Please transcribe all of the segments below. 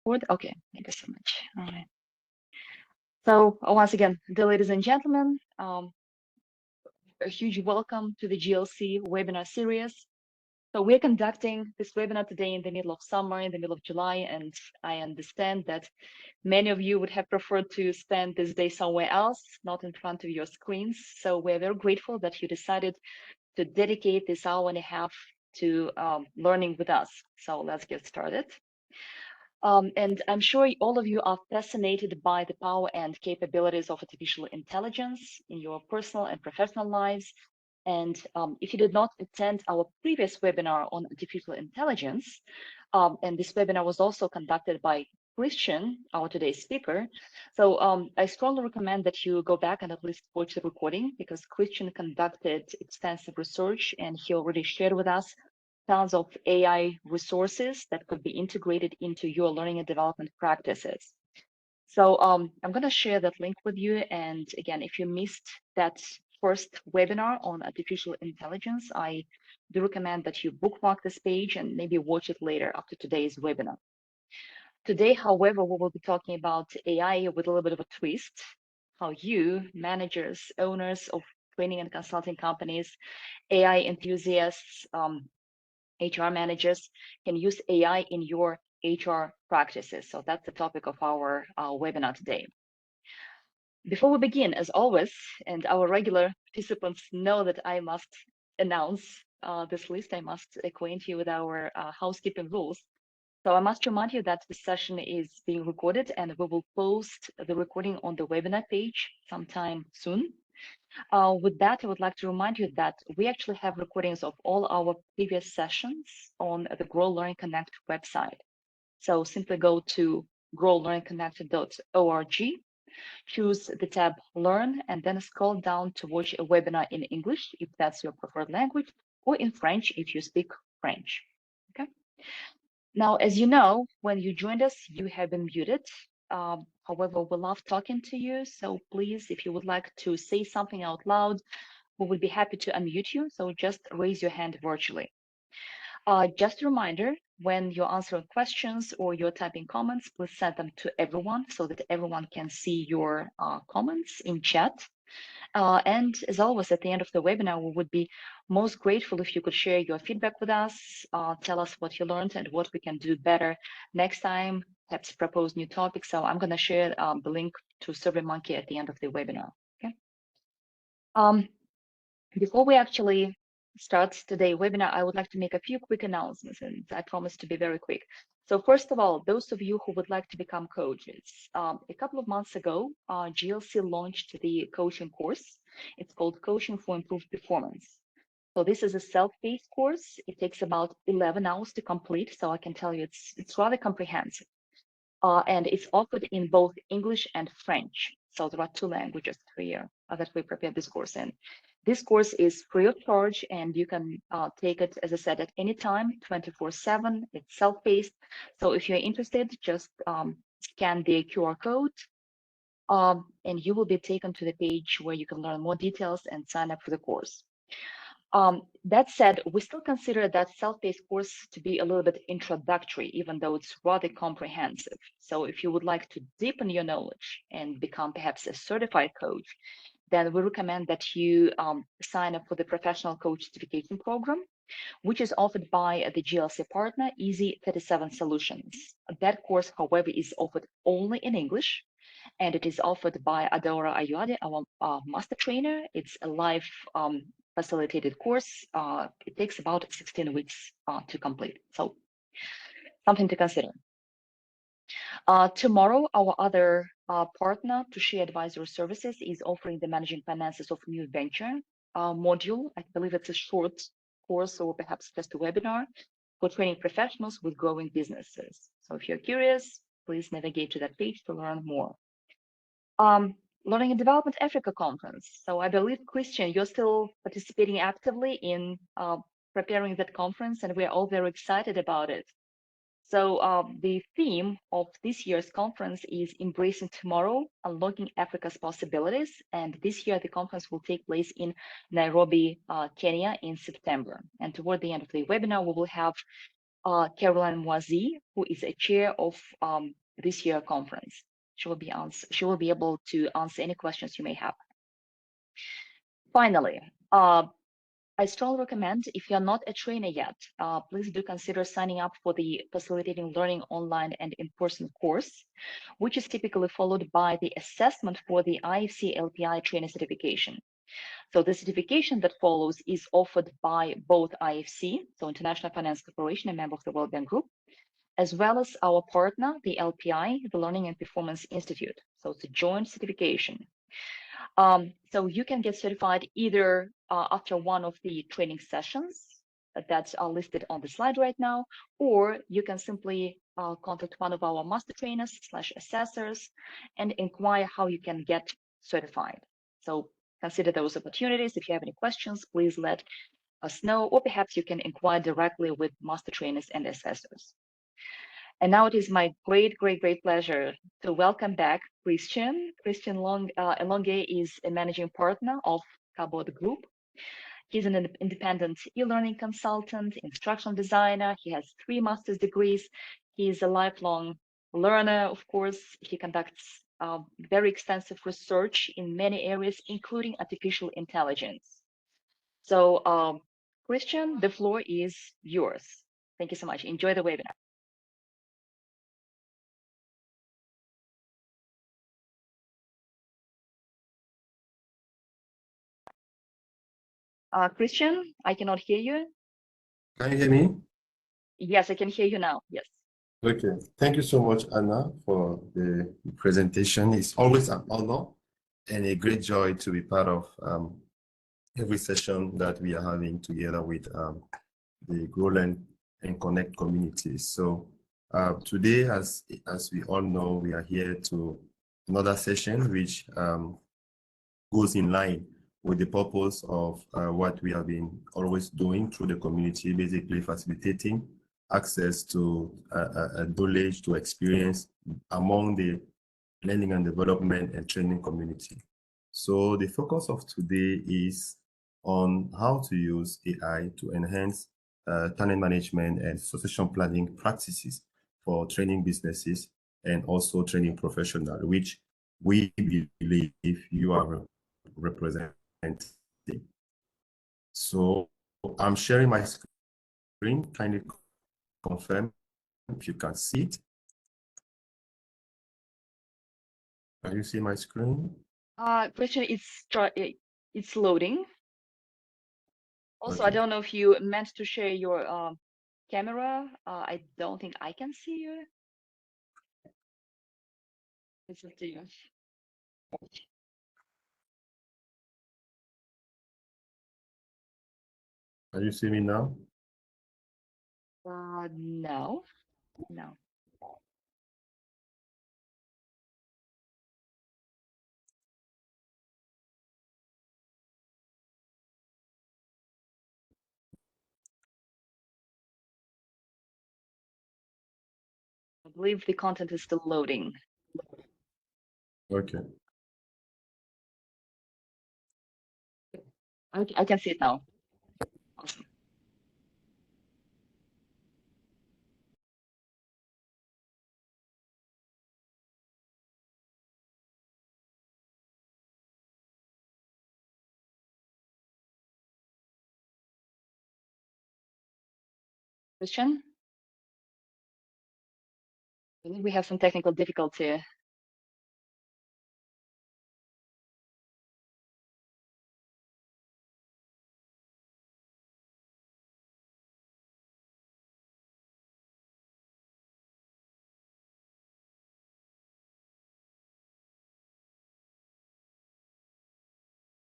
Okay, thank you so much. All right. So once again, dear ladies and gentlemen, a huge welcome to the GLC webinar series. So we're conducting this webinar today in the middle of summer, in the middle of July, and I understand that many of you would have preferred to spend this day somewhere else, not in front of your screens. So we're very grateful that you decided to dedicate this hour and a half to learning with us. So let's get started. And I'm sure all of you are fascinated by the power and capabilities of artificial intelligence in your personal and professional lives. And if you did not attend our previous webinar on artificial intelligence, and this webinar was also conducted by Christian, our today's speaker. So I strongly recommend that you go back and at least watch the recording because Christian conducted extensive research and he already shared with us tons of AI resources that could be integrated into your learning and development practices. So I'm going to share that link with you. And again, if you missed that first webinar on artificial intelligence, I do recommend that you bookmark this page and maybe watch it later after today's webinar. Today, however, we will be talking about AI with a little bit of a twist, how you, managers, owners of training and consulting companies, AI enthusiasts, HR managers can use AI in your HR practices. So that's the topic of our webinar today. Before we begin, as always, and our regular participants know that I must announce this list, I must acquaint you with our housekeeping rules. So I must remind you that this session is being recorded and we will post the recording on the webinar page sometime soon. With that, I would like to remind you that we actually have recordings of all our previous sessions on the Grow Learn Connect website. So simply go to growlearnconnect.org, choose the tab Learn, and then scroll down to watch a webinar in English, if that's your preferred language, or in French, if you speak French. Okay. Now, as you know, when you joined us, you have been muted. However, we love talking to you. So please, if you would like to say something out loud, we would be happy to unmute you. So just raise your hand virtually. Just a reminder, when you're answering questions or you're typing comments, please send them to everyone so that everyone can see your comments in chat. And as always, at the end of the webinar, we would be most grateful if you could share your feedback with us, tell us what you learned and what we can do better next time, perhaps propose new topics. So I'm going to share the link to SurveyMonkey at the end of the webinar. Okay. Before we actually start today's webinar, I would like to make a few quick announcements, and I promise to be very quick. So first of all, those of you who would like to become coaches, a couple of months ago, GLC launched the coaching course. It's called Coaching for Improved Performance. So this is a self-paced course. It takes about 11 hours to complete. So I can tell you it's rather comprehensive. And it's offered in both English and French. So there are two languages here that we prepared this course in. This course is free of charge and you can take it, as I said, at any time, 24/7. It's self-paced. So if you're interested, just scan the QR code and you will be taken to the page where you can learn more details and sign up for the course. That said, we still consider that self-paced course to be a little bit introductory, even though it's rather comprehensive. So if you would like to deepen your knowledge and become perhaps a certified coach, then we recommend that you sign up for the Professional Coach Certification Program, which is offered by the GLC partner, Easy 37 Solutions. That course, however, is offered only in English, and it is offered by Adora Ayuade, our master trainer. It's a live facilitated course. It takes about 16 weeks to complete. So something to consider. Tomorrow, our other partner, Tushy Advisory Services, is offering the Managing Finances of New Venture module. I believe it's a short course or perhaps just a webinar for training professionals with growing businesses. So if you're curious, please navigate to that page to learn more. Learning and Development Africa Conference. So I believe, Christian, you're still participating actively in preparing that conference, and we're all very excited about it. So the theme of this year's conference is Embracing Tomorrow, Unlocking Africa's Possibilities. And this year, the conference will take place in Nairobi, Kenya in September. And toward the end of the webinar, we will have Caroline Moisy, who is a chair of this year conference. She will be able to answer any questions you may have. Finally, I strongly recommend, if you're not a trainer yet, please do consider signing up for the Facilitating Learning Online and in-person course, which is typically followed by the assessment for the IFC LPI trainer certification. So the certification that follows is offered by both IFC, so International Finance Corporation, a member of the World Bank Group, as well as our partner, the LPI, the Learning and Performance Institute. So it's a joint certification. So you can get certified either after one of the training sessions that are listed on the slide right now, or you can simply contact one of our master trainers / assessors and inquire how you can get certified. So consider those opportunities. If you have any questions, please let us know, or perhaps you can inquire directly with master trainers and assessors. And now it is my great pleasure to welcome back Christian. Christian Elonge is a managing partner of Cabot Group. He's an independent e-learning consultant, instructional designer. He has 3 master's degrees. He is a lifelong learner, of course. He conducts very extensive research in many areas, including artificial intelligence. So, Christian, the floor is yours. Thank you so much. Enjoy the webinar. Christian, I cannot hear you. Can you hear me? Yes, I can hear you now. Yes. Okay. Thank you so much, Anna, for the presentation. It's always an honor and a great joy to be part of every session that we are having together with the Grow and Connect community. So today, as we all know, we are here to another session which goes in line with the purpose of what we have been always doing through the community, basically facilitating access to knowledge, to experience among the learning and development and training community. So the focus of today is on how to use AI to enhance talent management and succession planning practices for training businesses and also training professionals, which we believe you are representing. So I'm sharing my screen. Kindly confirm if you can see it. Can you see my screen? Christian, it's loading. Also, Okay. I don't know if you meant to share your camera. I don't think I can see you. It's up to you. Can you see me now? No. I believe the content is still loading. Okay. I can see it now. Awesome. Christian, I think we have some technical difficulty.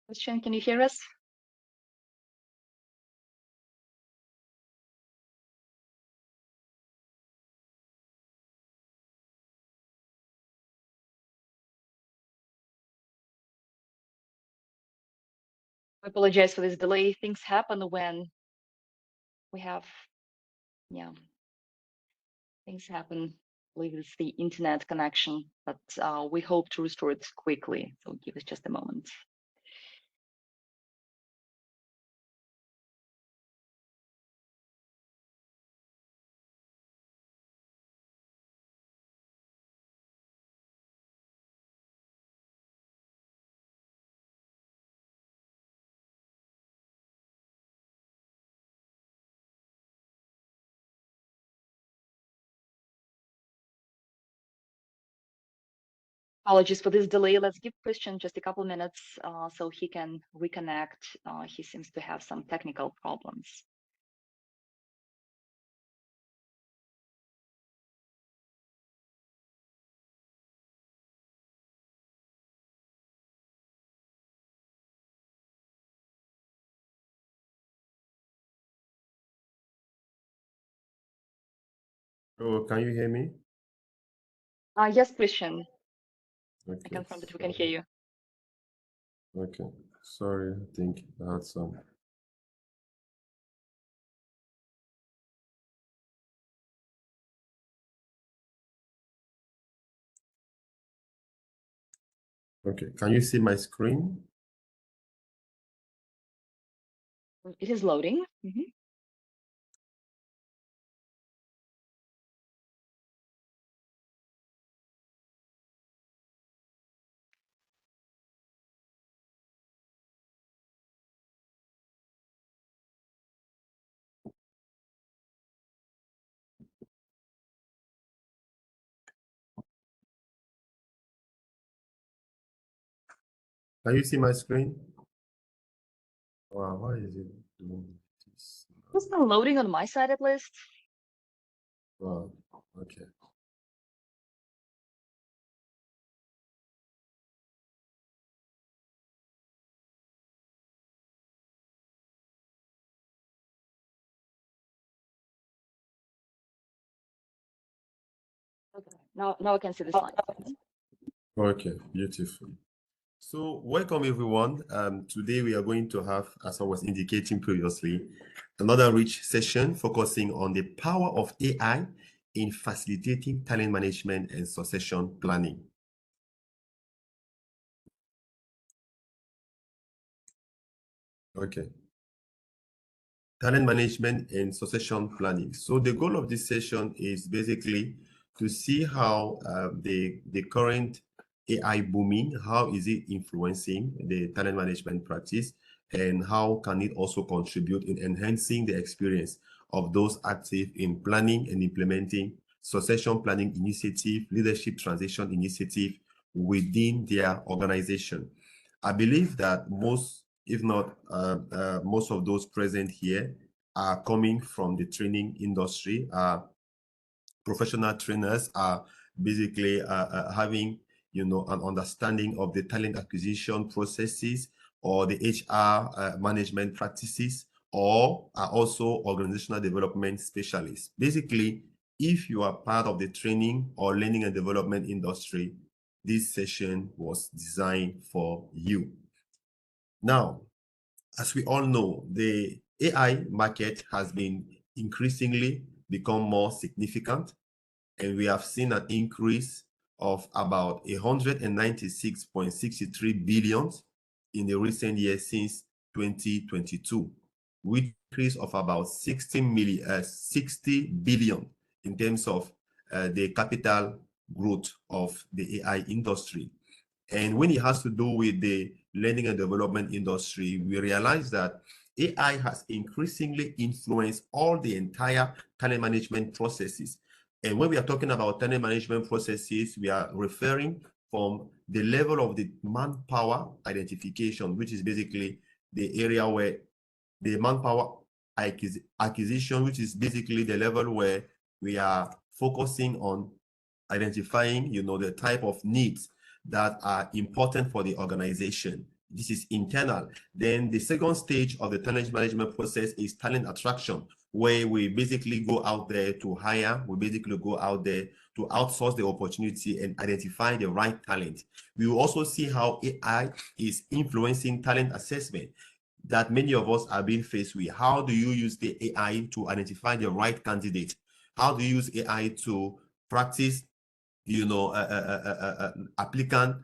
Christian, can you hear us? I apologize for this delay. Things happen when we have, yeah, things happen. I believe it's the internet connection, but we hope to restore it quickly. So give us just a moment. Apologies for this delay. Let's give Christian just a couple minutes so he can reconnect. He seems to have some technical problems. Oh, can you hear me? Yes, Christian, I Okay. confirm that we can hear you. Okay. Sorry, I think I had some. Okay. Can you see my screen? It is loading. Mhm. Can you see my screen? Wow, why is it doing this? It's not loading on my side at least. Wow. Okay. Okay. Now I can see the slide. Okay, beautiful. So welcome everyone. Today we are going to have, as I was indicating previously, another rich session focusing on the power of AI in facilitating talent management and succession planning. Okay. Talent management and succession planning. So the goal of this session is basically to see how the current AI booming, how is it influencing the talent management practice, and how can it also contribute in enhancing the experience of those active in planning and implementing succession planning initiative, leadership transition initiative within their organization. I believe that most, if not most of those present here are coming from the training industry, professional trainers are basically having an understanding of the talent acquisition processes or the HR management practices, or are also organizational development specialists. Basically, if you are part of the training or learning and development industry, this session was designed for you. Now, as we all know, the AI market has been increasingly become more significant, and we have seen an increase of about 196.63 billion in the recent years since 2022, with increase of about 60 billion in terms of the capital growth of the AI industry. And when it has to do with the learning and development industry, we realize that AI has increasingly influenced all the entire talent management processes. And when we are talking about talent management processes, we are referring from the level of the manpower identification, which is basically the area where the manpower acquisition, which is basically the level where we are focusing on identifying, the type of needs that are important for the organization. This is internal. Then the second stage of the talent management process is talent attraction, where we basically go out there to hire, we basically go out there to outsource the opportunity and identify the right talent. We will also see how AI is influencing talent assessment that many of us are being faced with. How do you use the AI to identify the right candidate? How do you use AI to practice applicant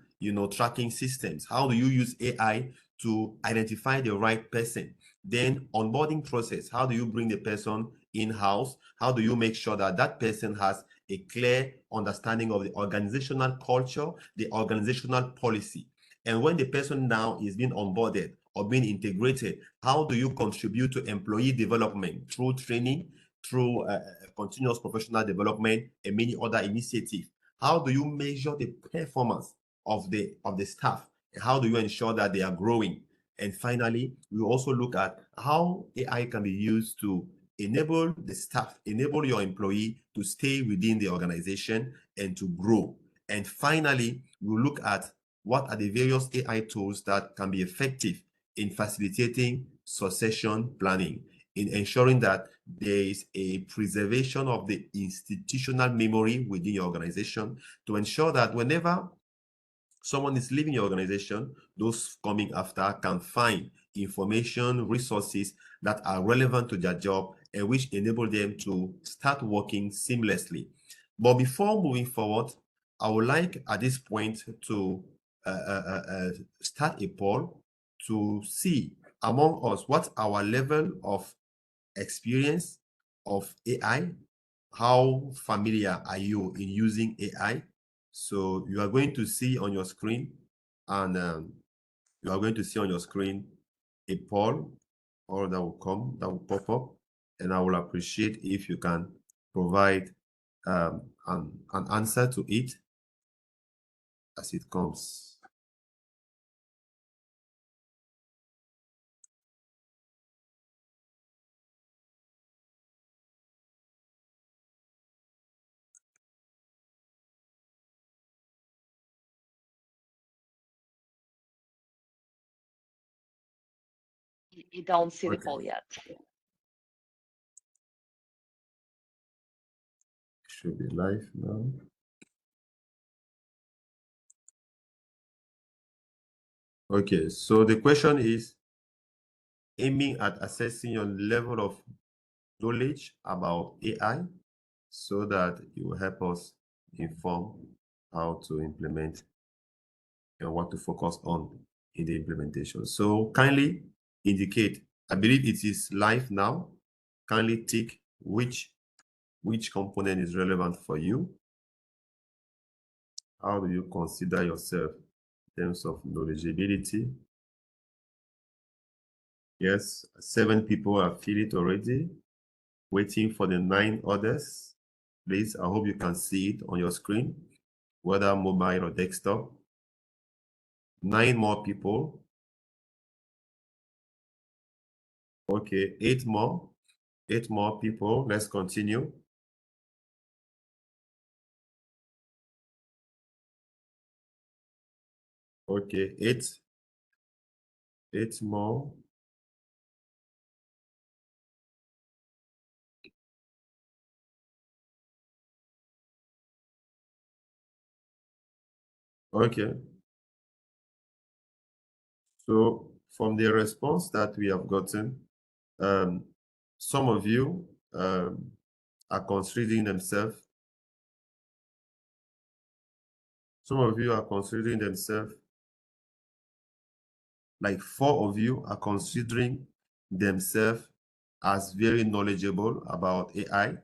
tracking systems? How do you use AI to identify the right person? Then onboarding process, how do you bring the person in-house? How do you make sure that that person has a clear understanding of the organizational culture, the organizational policy? And when the person now is being onboarded or being integrated, how do you contribute to employee development through training, through continuous professional development, and many other initiatives? How do you measure the performance of the staff. How do you ensure that they are growing? And finally, we also look at how AI can be used to enable the staff, enable your employee to stay within the organization and to grow. And finally, we look at what are the various AI tools that can be effective in facilitating succession planning, in ensuring that there is a preservation of the institutional memory within your organization, to ensure that whenever someone is leaving your organization, those coming after can find information, resources that are relevant to their job and which enable them to start working seamlessly. But before moving forward, I would like at this point to start a poll to see among us what our level of experience of AI. How familiar are you in using AI? So you are going to see on your screen, and you are going to see on your screen a poll, or that will come, that will pop up, and I will appreciate if you can provide an answer to it as it comes. You don't see the Okay, poll yet. should be live now. Okay, so the question is aiming at assessing your level of knowledge about AI so that it will help us inform how to implement and what to focus on in the implementation. So kindly indicate, I believe it is live now. Kindly tick which component is relevant for you. How do you consider yourself in terms of knowledgeability? Yes, 7 people have filled it already. Waiting for the 9 others. Please, I hope you can see it on your screen, whether mobile or desktop. 9 more people. Okay, 8 more. 8 more people. Let's continue. Okay, 8. 8 more. Okay. So from the response that we have gotten, um, some of you are considering themselves. Some of you are considering themselves, like 4 of you are considering themselves as very knowledgeable about AI.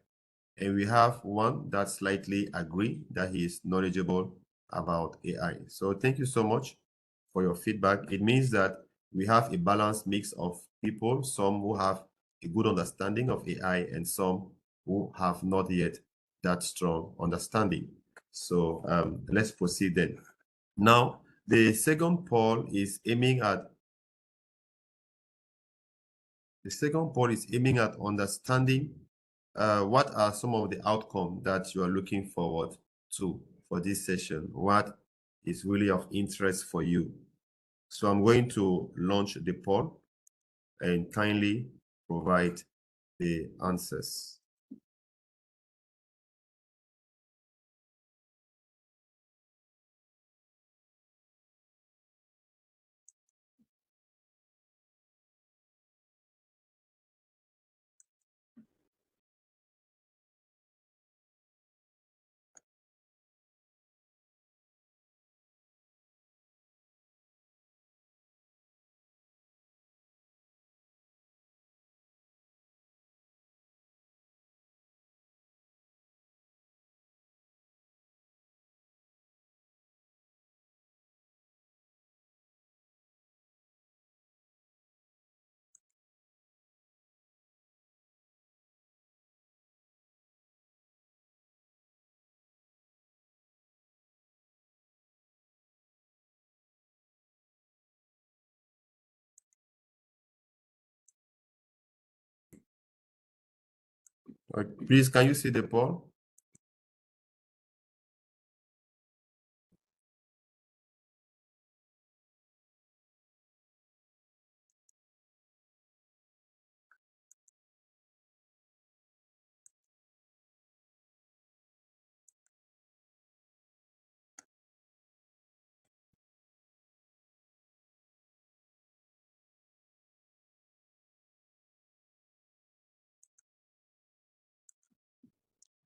And we have one that slightly agree that he is knowledgeable about AI. So thank you so much for your feedback. It means that we have a balanced mix of people, some who have a good understanding of AI and some who have not yet that strong understanding. So let's proceed then. Now, the second poll is aiming at understanding what are some of the outcomes that you are looking forward to for this session? What is really of interest for you? So I'm going to launch the poll and kindly provide the answers. Please, can you see the poll?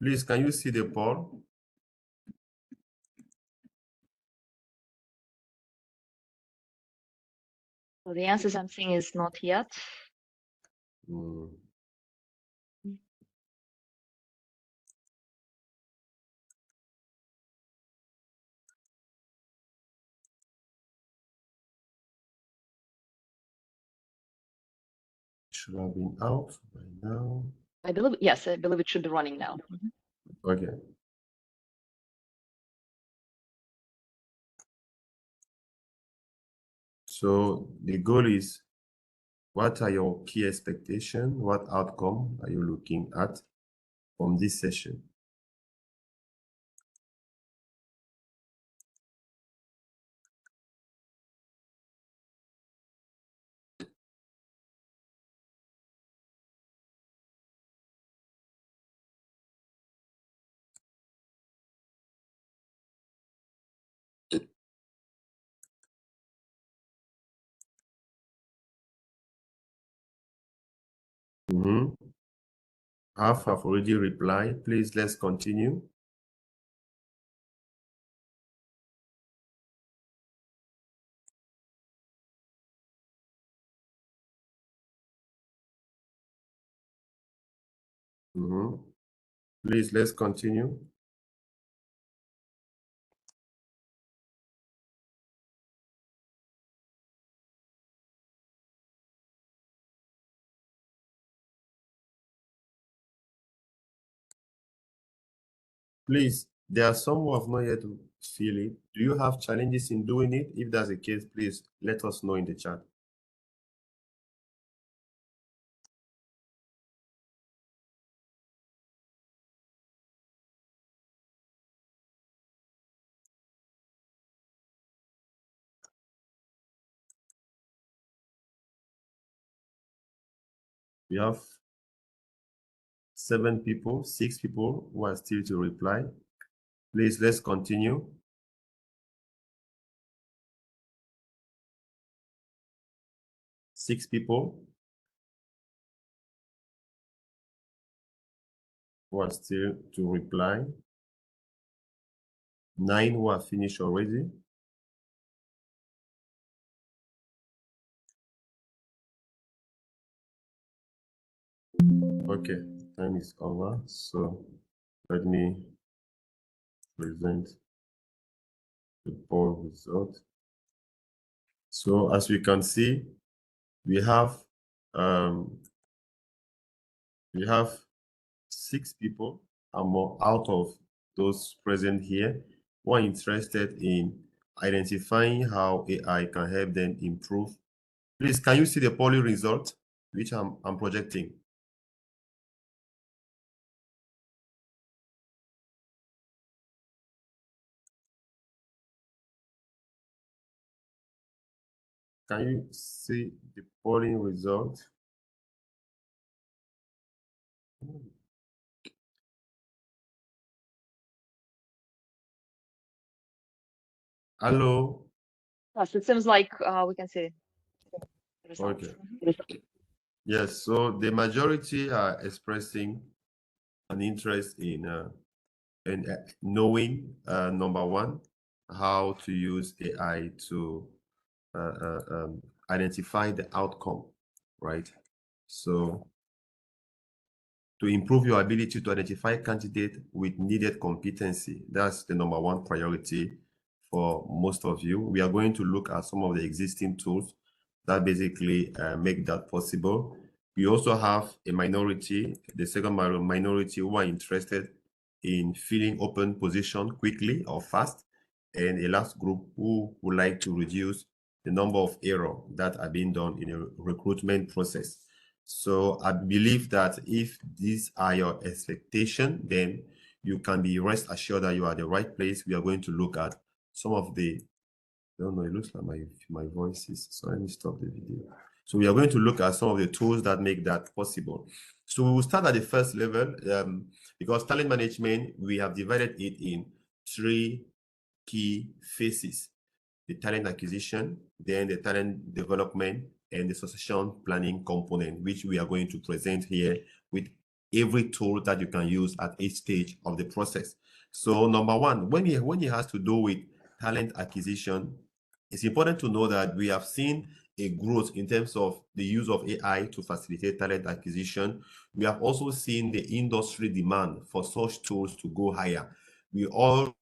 Please, can you see the poll? So the answer I'm seeing is not yet. Hmm. Should have been out by now. I believe, yes, I believe it should be running now. Okay. So the goal is, what are your key expectations? What outcome are you looking at from this session? Half have already replied. Please, let's continue. Please, let's continue. Please, there are some who have not yet filled it. Do you have challenges in doing it? If that's the case, please let us know in the chat. We have 7 people, 6 people who are still to reply. Please, let's continue. Six people who are still to reply. 9 who are finished already. Okay, time is over. So let me present the poll result. So as we can see, we have 6 people and more out of those present here who are interested in identifying how AI can help them improve. Please, can you see the polling result, which I'm projecting? Can you see the polling result? Hello? Yes, it seems like we can see the results. Okay. Yes, so the majority are expressing an interest in knowing, number one, how to use AI to identify the outcome, right? So to improve your ability to identify candidates with needed competency, that's the number one priority for most of you. We are going to look at some of the existing tools that basically make that possible. We also have a minority, the second minority, who are interested in filling open position quickly or fast, and a last group who would like to reduce the number of errors that are being done in a recruitment process. So I believe that if these are your expectations, then you can be rest assured that you are at the right place. We are going to look at some of the, I don't know, it looks like my voice is, so let me stop the video. So we are going to look at some of the tools that make that possible. So we will start at the first level, because talent management, we have divided it in three key phases: the talent acquisition, then the talent development, and the succession planning component, which we are going to present here with every tool that you can use at each stage of the process. So number one, when it has to do with talent acquisition, it's important to know that we have seen a growth in terms of the use of AI to facilitate talent acquisition. We have also seen the industry demand for such tools to go higher. We all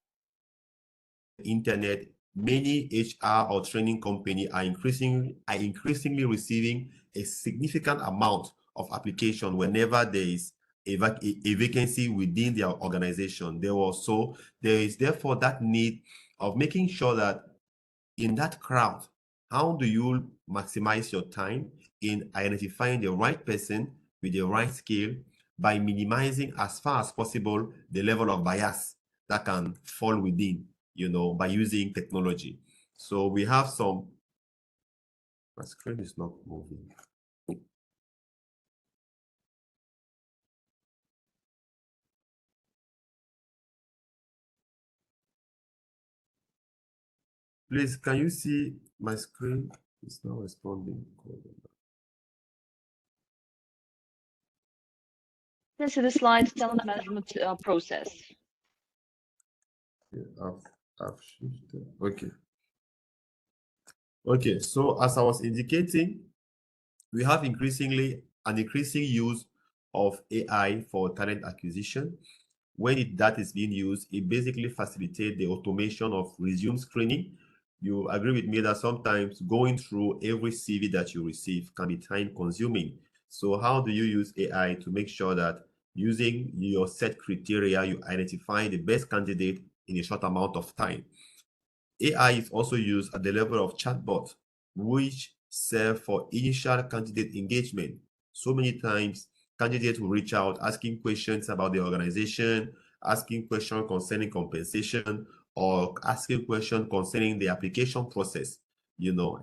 internet, many HR or training company are increasingly receiving a significant amount of application whenever there is a vacancy within their organization. There is therefore that need of making sure that in that crowd, how do you maximize your time in identifying the right person with the right skill by minimizing as far as possible the level of bias that can fall within, by using technology. So we have some, my screen is not moving. Please, can you see my screen? It's not responding. Can see the slide talent management process. Yeah, I've shifted. Okay. Okay, so as I was indicating, we have an increasing use of AI for talent acquisition. When that is being used, it basically facilitates the automation of resume screening. You agree with me that sometimes going through every CV that you receive can be time consuming. So how do you use AI to make sure that using your set criteria, you identify the best candidate in a short amount of time? AI is also used at the level of chatbot, which serve for initial candidate engagement. So many times, candidates will reach out asking questions about the organization, asking questions concerning compensation, or asking questions concerning the application process.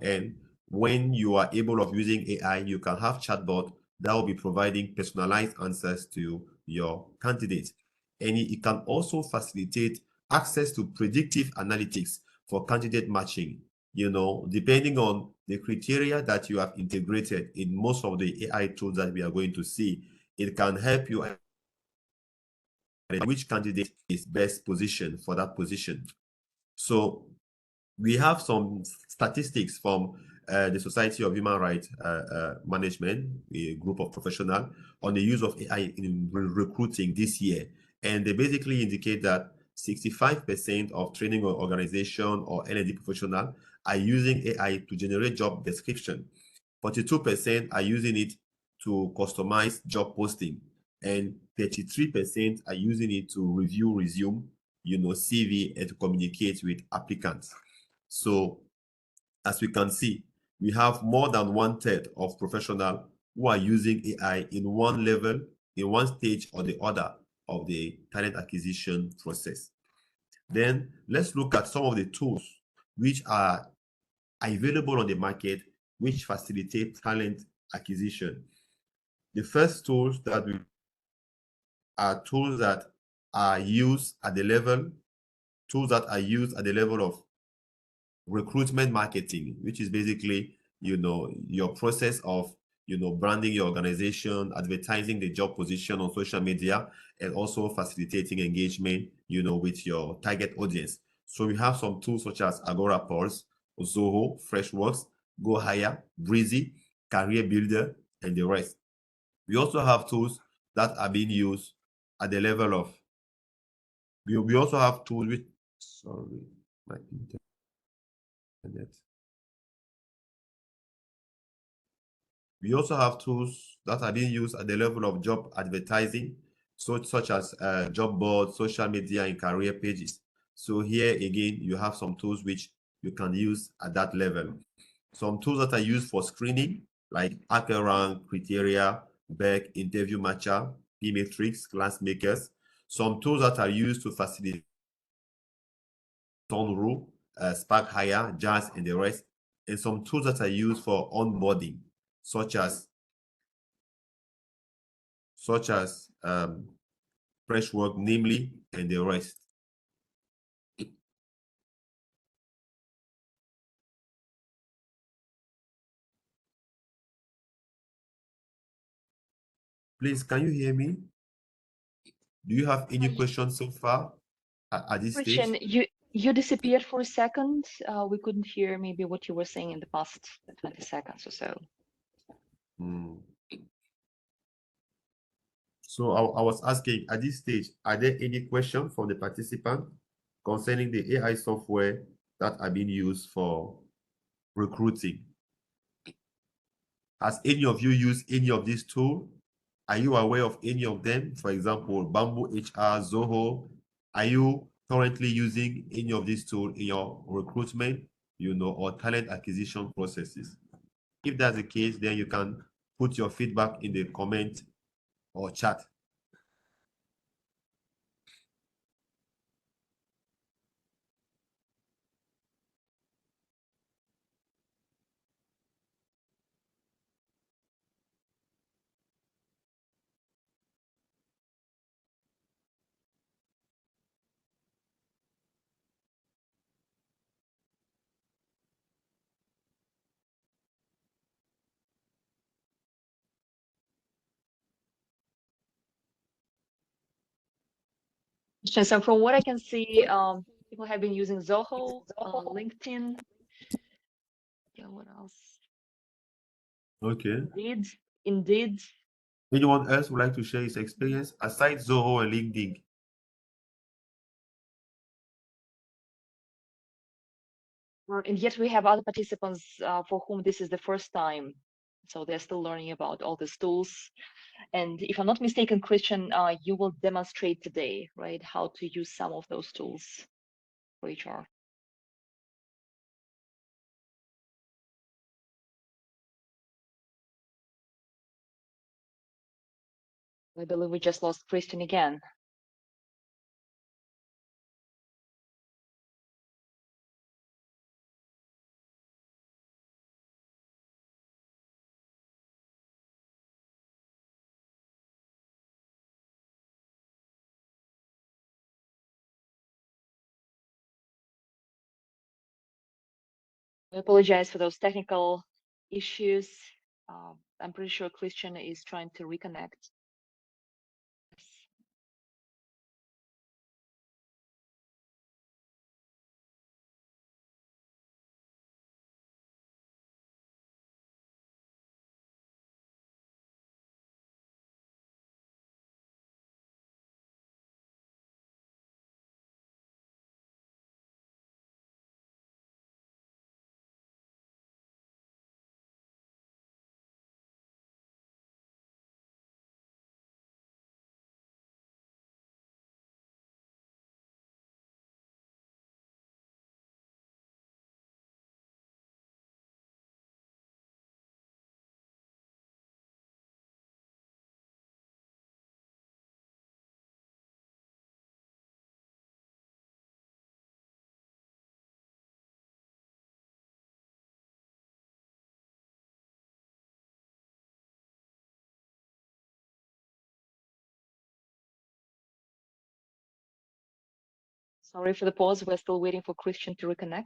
And when you are able of using AI, you can have chatbot that will be providing personalized answers to your candidates. And it can also facilitate access to predictive analytics for candidate matching. Depending on the criteria that you have integrated in most of the AI tools that we are going to see, it can help you which candidate is best positioned for that position. So we have some statistics from the Society of Human Rights Management, a group of professionals, on the use of AI in recruiting this year. And they basically indicate that 65% of training organization or L&D professional are using AI to generate job description. 42% are using it to customize job posting, and 33% are using it to review resume, CV, and to communicate with applicants. So as we can see, we have more than 1/3 of professionals who are using AI in one level, in one stage or the other of the talent acquisition process. Then let's look at some of the tools which are available on the market which facilitate talent acquisition. The first tools that we are tools that are used at the level of recruitment marketing, which is basically, your process of, branding your organization, advertising the job position on social media, and also facilitating engagement, with your target audience. So we have some tools such as Agora Pulse, Zoho, Freshworks, Go Hire, Breezy, Career Builder, and the rest. We also have tools that are being used at the level of, we also have tools which, sorry, my internet. We also have tools that are being used at the level of job advertising, such as job boards, social media, and career pages. So here again, you have some tools which you can use at that level. Some tools that are used for screening, like Akerrang, Criteria, Beck, Interview Matcher, P-Matrix, Glassmakers. Some tools that are used to facilitate Sunroo, Spark Hire, Jazz, and the rest. And some tools that are used for onboarding, such as Freshwork, Namely, and the rest. Please, can you hear me? Do you have any questions so far at this Christian, stage? you disappeared for a second. We couldn't hear maybe what you were saying in the past 20 seconds or so. Hmm. So I was asking at this stage, are there any questions from the participant concerning the AI software that are being used for recruiting? Has any of you used any of these tools? Are you aware of any of them? For example, Bamboo HR, Zoho. Are you currently using any of these tools in your recruitment, or talent acquisition processes? If that's the case, then you can put your feedback in the comment or chat. So from what I can see, people have been using Zoho, LinkedIn. Yeah, what else? Okay. Indeed. Anyone else would like to share his experience aside Zoho and LinkedIn? And yet we have other participants for whom this is the first time. So they're still learning about all these tools. And if I'm not mistaken, Christian, you will demonstrate today, right, how to use some of those tools for HR. I believe we just lost Christian again. I apologize for those technical issues. I'm pretty sure Christian is trying to reconnect. Sorry for the pause. We're still waiting for Christian to reconnect.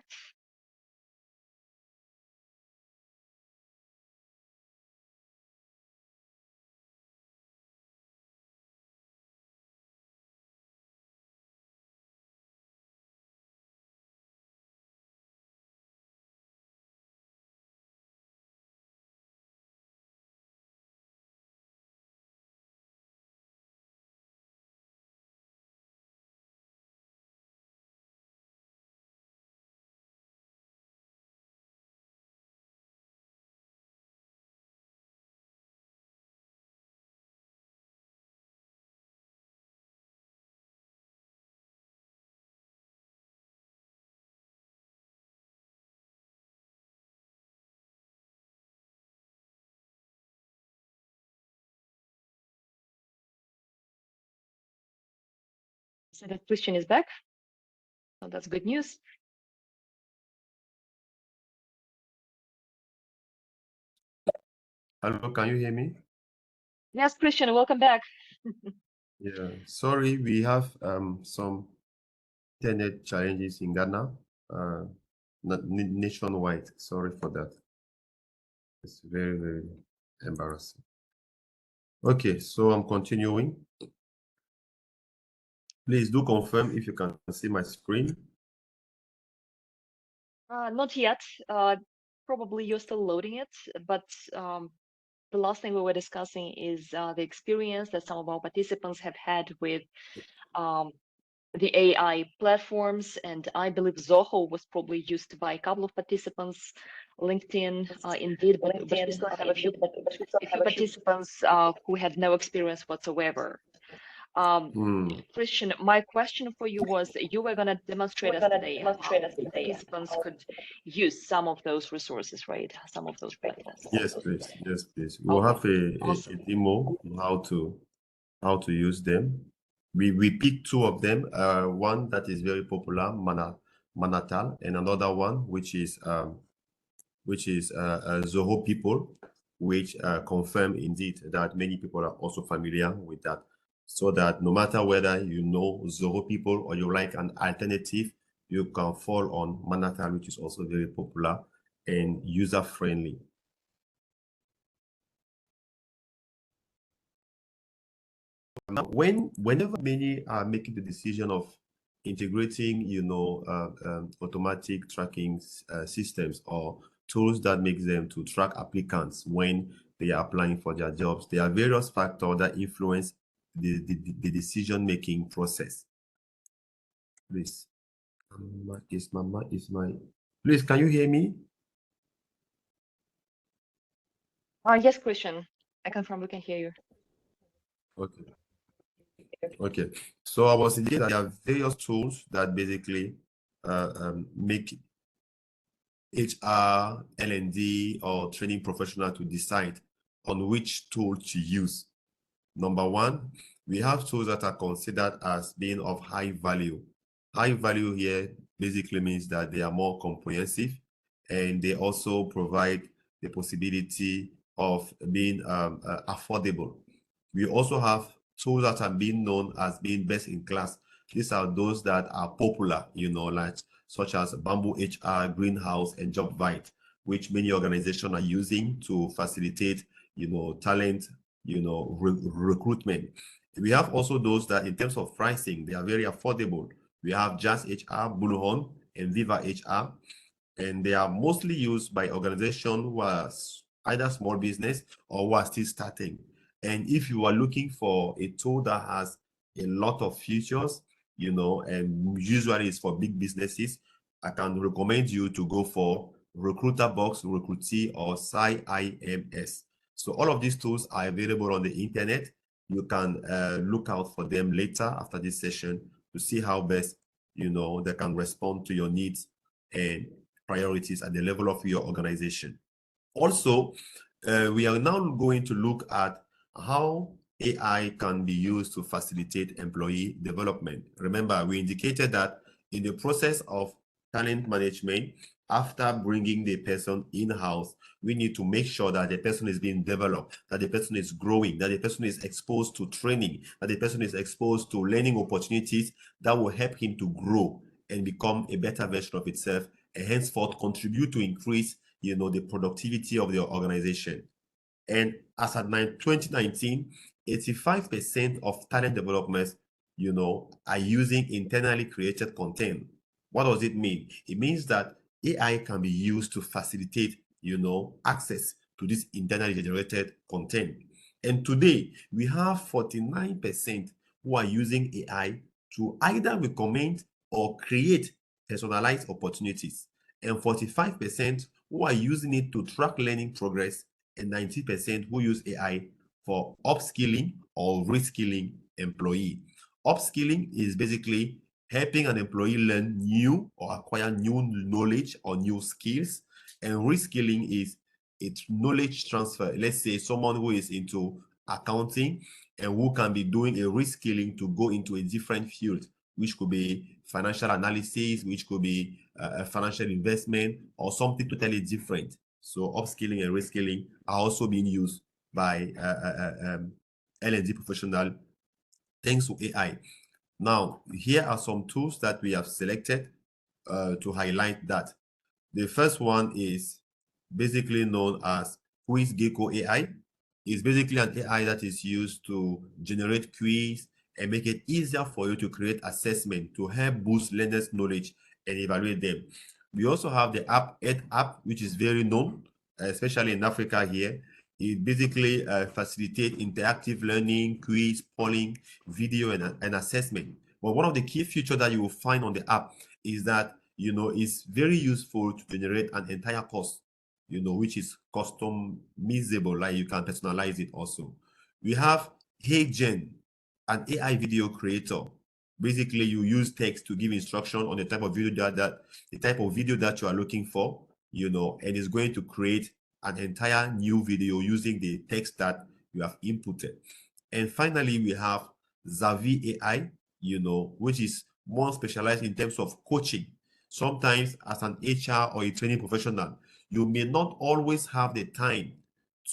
So that Christian is back. So that's good news. Hello, can you hear me? Yes, Christian, welcome back. Yeah, sorry, we have some internet challenges in Ghana, not nationwide. Sorry for that. It's very, very embarrassing. Okay, so I'm continuing. Please do confirm if you can see my screen. Not yet. Probably you're still loading it, but the last thing we were discussing is the experience that some of our participants have had with the AI platforms, and I believe Zoho was probably used by a couple of participants, LinkedIn, Indeed, but we still have a few participants who had no experience whatsoever. Christian, my question for you was, you were going to demonstrate us today how the participants could use some of those resources, right? Some of those platforms. Yes, please. Yes, please. We'll have a demo on how to use them. We picked two of them. One that is very popular, Manatal, and another one which is Zoho People, which confirm indeed that many people are also familiar with that. So that no matter whether you know Zoho People or you like an alternative, you can fall on Manatal, which is also very popular and user-friendly. Now, whenever many are making the decision of integrating, automatic tracking systems or tools that make them to track applicants when they are applying for their jobs, there are various factors that influence the decision-making process. Please, please, can you hear me? Yes, Christian, I confirm we can hear you. Okay. Okay. So I was saying that there are various tools that basically make HR, L&D, or training professional to decide on which tool to use. Number one, we have tools that are considered as being of high value. High value here basically means that they are more comprehensive and they also provide the possibility of being affordable. We also have tools that are being known as being best in class. These are those that are popular, like such as Bamboo HR, Greenhouse, and JobVite, which many organizations are using to facilitate, talent, recruitment. We have also those that in terms of pricing, they are very affordable. We have Jazz HR, Bullhorn, and Viva HR, and they are mostly used by organizations who are either small business or who are still starting. And if you are looking for a tool that has a lot of features, and usually it's for big businesses, I can recommend you to go for RecruiterBox, Recruitee, or SciIMS. So all of these tools are available on the internet. You can look out for them later after this session to see how best, they can respond to your needs and priorities at the level of your organization. Also, we are now going to look at how AI can be used to facilitate employee development. Remember, we indicated that in the process of talent management, after bringing the person in-house, we need to make sure that the person is being developed, that the person is growing, that the person is exposed to training, that the person is exposed to learning opportunities that will help him to grow and become a better version of itself, and henceforth contribute to increase, the productivity of the organization. And as at 2019, 85% of talent developers, are using internally created content. What does it mean? It means that AI can be used to facilitate, access to this internally generated content. And today, we have 49% who are using AI to either recommend or create personalized opportunities, and 45% who are using it to track learning progress, and 90% who use AI for upskilling or reskilling employee. Upskilling is basically helping an employee learn new or acquire new knowledge or new skills, and reskilling is it's knowledge transfer. Let's say someone who is into accounting and who can be doing a reskilling to go into a different field, which could be financial analysis, which could be financial investment, or something totally different. So upskilling and reskilling are also being used by L&D professional thanks to AI. Now, here are some tools that we have selected to highlight that. The first one is basically known as Quiz Gecko AI. It's basically an AI that is used to generate quiz and make it easier for you to create assessment to help boost learners' knowledge and evaluate them. We also have the Ed app, which is very known, especially in Africa here. It basically facilitates interactive learning, quiz, polling, video, and assessment. But one of the key features that you will find on the app is that it's very useful to generate an entire course, which is customizable, like you can personalize it also. We have HeyGen, an AI video creator. Basically, you use text to give instruction on the type of video that you are looking for, and it's going to create an entire new video using the text that you have inputted. And finally, we have Zavi AI, which is more specialized in terms of coaching. Sometimes as an HR or a training professional, you may not always have the time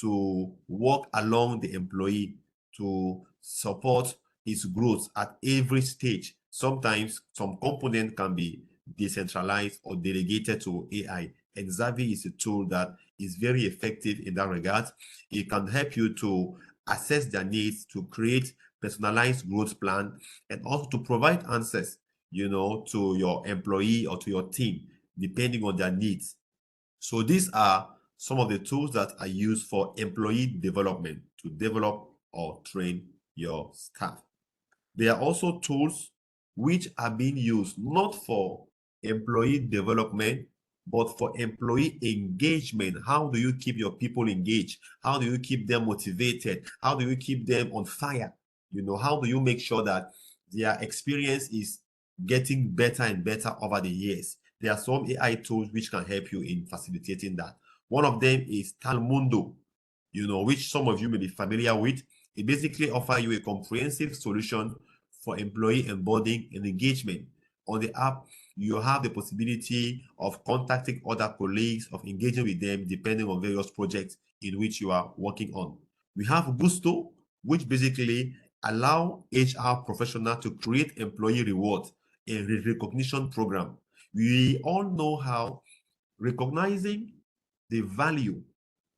to work along the employee to support his growth at every stage. Sometimes some component can be decentralized or delegated to AI. And Zavi is a tool that is very effective in that regard. It can help you to assess their needs, to create personalized growth plan, and also to provide answers, to your employee or to your team, depending on their needs. So these are some of the tools that are used for employee development to develop or train your staff. There are also tools which are being used not for employee development, but for employee engagement. How do you keep your people engaged? How do you keep them motivated? How do you keep them on fire? How do you make sure that their experience is getting better and better over the years? There are some AI tools which can help you in facilitating that. One of them is Talmundo, which some of you may be familiar with. It basically offers you a comprehensive solution for employee onboarding and engagement. On the app, you have the possibility of contacting other colleagues, of engaging with them depending on various projects in which you are working on. We have Gusto, which basically allow HR professionals to create employee rewards and recognition program. We all know how recognizing the value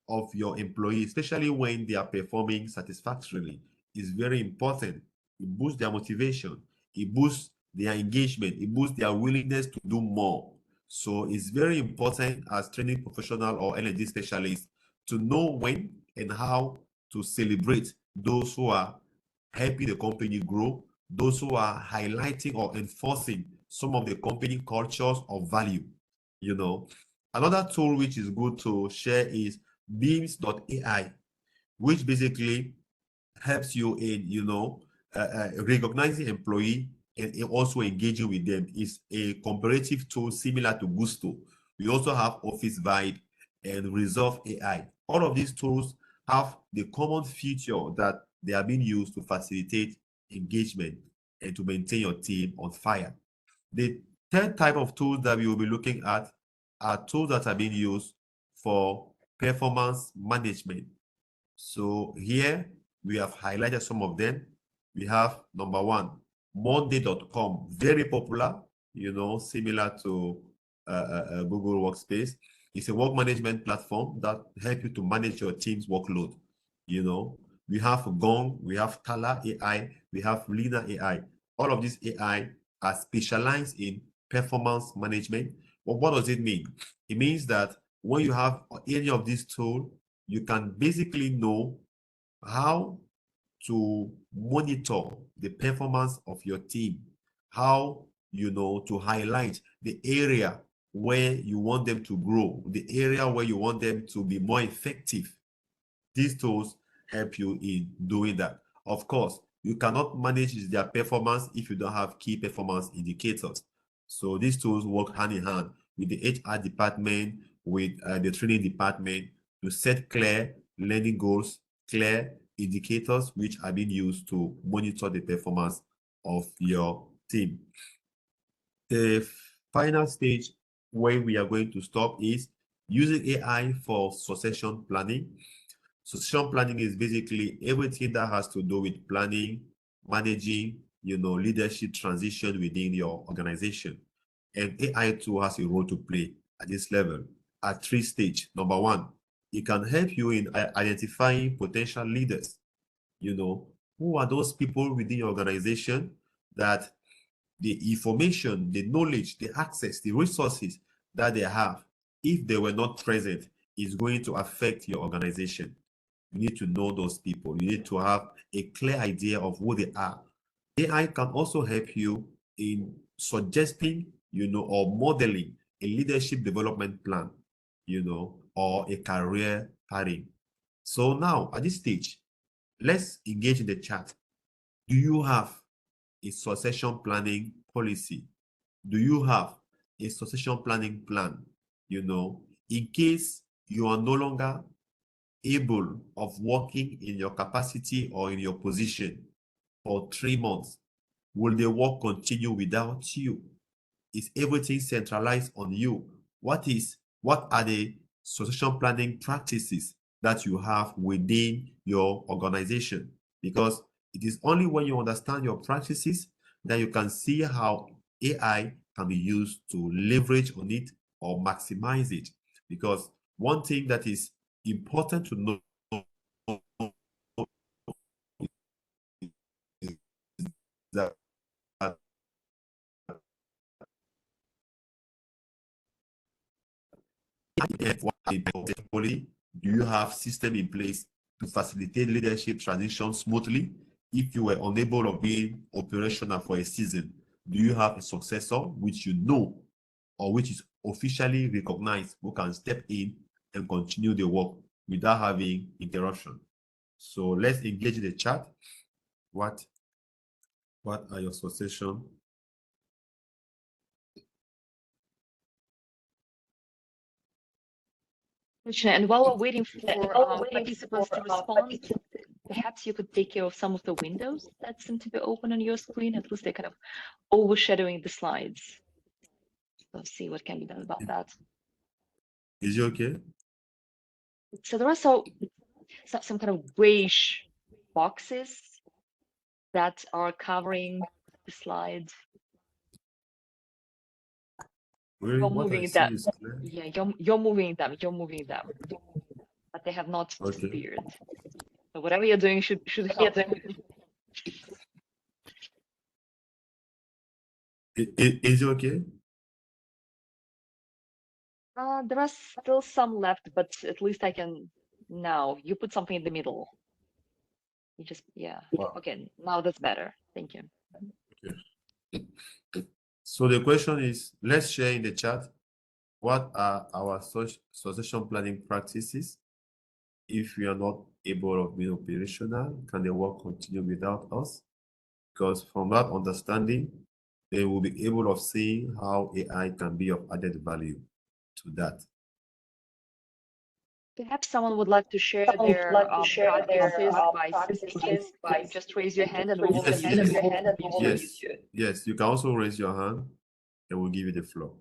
of your employees, especially when they are performing satisfactorily, is very important. It boosts their motivation, it boosts their engagement, it boosts their willingness to do more. So it's very important as training professional or L&D specialists to know when and how to celebrate those who are helping the company grow, those who are highlighting or enforcing some of the company cultures of value. Another tool which is good to share is beams.ai, which basically helps you in recognizing employee and also engaging with them. Is a comparative tool similar to Gusto. We also have Office Vibe and Resolve AI. All of these tools have the common feature that they are being used to facilitate engagement and to maintain your team on fire. The third type of tools that we will be looking at are tools that are being used for performance management. So here we have highlighted some of them. We have number one, Monday.com, very popular, similar to Google Workspace. It's a work management platform that helps you to manage your team's workload. We have Gong, we have Tala AI, we have Lina AI. All of these AI are specialized in performance management. But what does it mean? It means that when you have any of these tools, you can basically know how to monitor the performance of your team, how to highlight the area where you want them to grow, the area where you want them to be more effective. These tools help you in doing that. Of course, you cannot manage their performance if you don't have key performance indicators. So these tools work hand in hand with the HR department, with the training department to set clear learning goals, clear indicators which are being used to monitor the performance of your team. The final stage where we are going to stop is using AI for succession planning. Succession planning is basically everything that has to do with planning, managing, leadership transition within your organization. And AI too has a role to play at this level at 3 stages. Number one, it can help you in identifying potential leaders. Who are those people within your organization that the information, the knowledge, the access, the resources that they have, if they were not present, is going to affect your organization. You need to know those people. You need to have a clear idea of who they are. AI can also help you in suggesting, or modeling a leadership development plan, or a career pattern. So now at this stage, let's engage in the chat. Do you have a succession planning policy? Do you have a succession planning plan? In case you are no longer able of working in your capacity or in your position for 3 months, will the work continue without you? Is everything centralized on you? What are the succession planning practices that you have within your organization? Because it is only when you understand your practices that you can see how AI can be used to leverage on it or maximize it. Because one thing that is important to know is that do you have system in place to facilitate leadership transition smoothly? If you were unable of being operational for a season, do you have a successor which you know or which is officially recognized who can step in and continue the work without having interruption? So let's engage in the chat. What are your succession? And while we're waiting for participants to respond, perhaps you could take care of some of the windows that seem to be open on your screen. At least they're kind of overshadowing the slides. Let's see what can be done about that. Is it okay? So there are some kind of grayish boxes that are covering the slides. Really, You're what I moving see them. is clear. Yeah, you're moving them. You're moving them, but they have not Okay. disappeared. So whatever you're doing should help. Is it okay? There are still some left, but at least I can now. You put something in the middle. You just, yeah. Wow. Okay, now that's better. Thank you. Okay. So the question is, let's share in the chat what are our succession planning practices. If we are not able to be operational, can the work continue without us? Because from that understanding, they will be able of seeing how AI can be of added value to that. Perhaps someone would like to share their practices by speaking. You can just raise your hand and we will unmute you. Yes, you can also raise your hand and we'll give you the floor.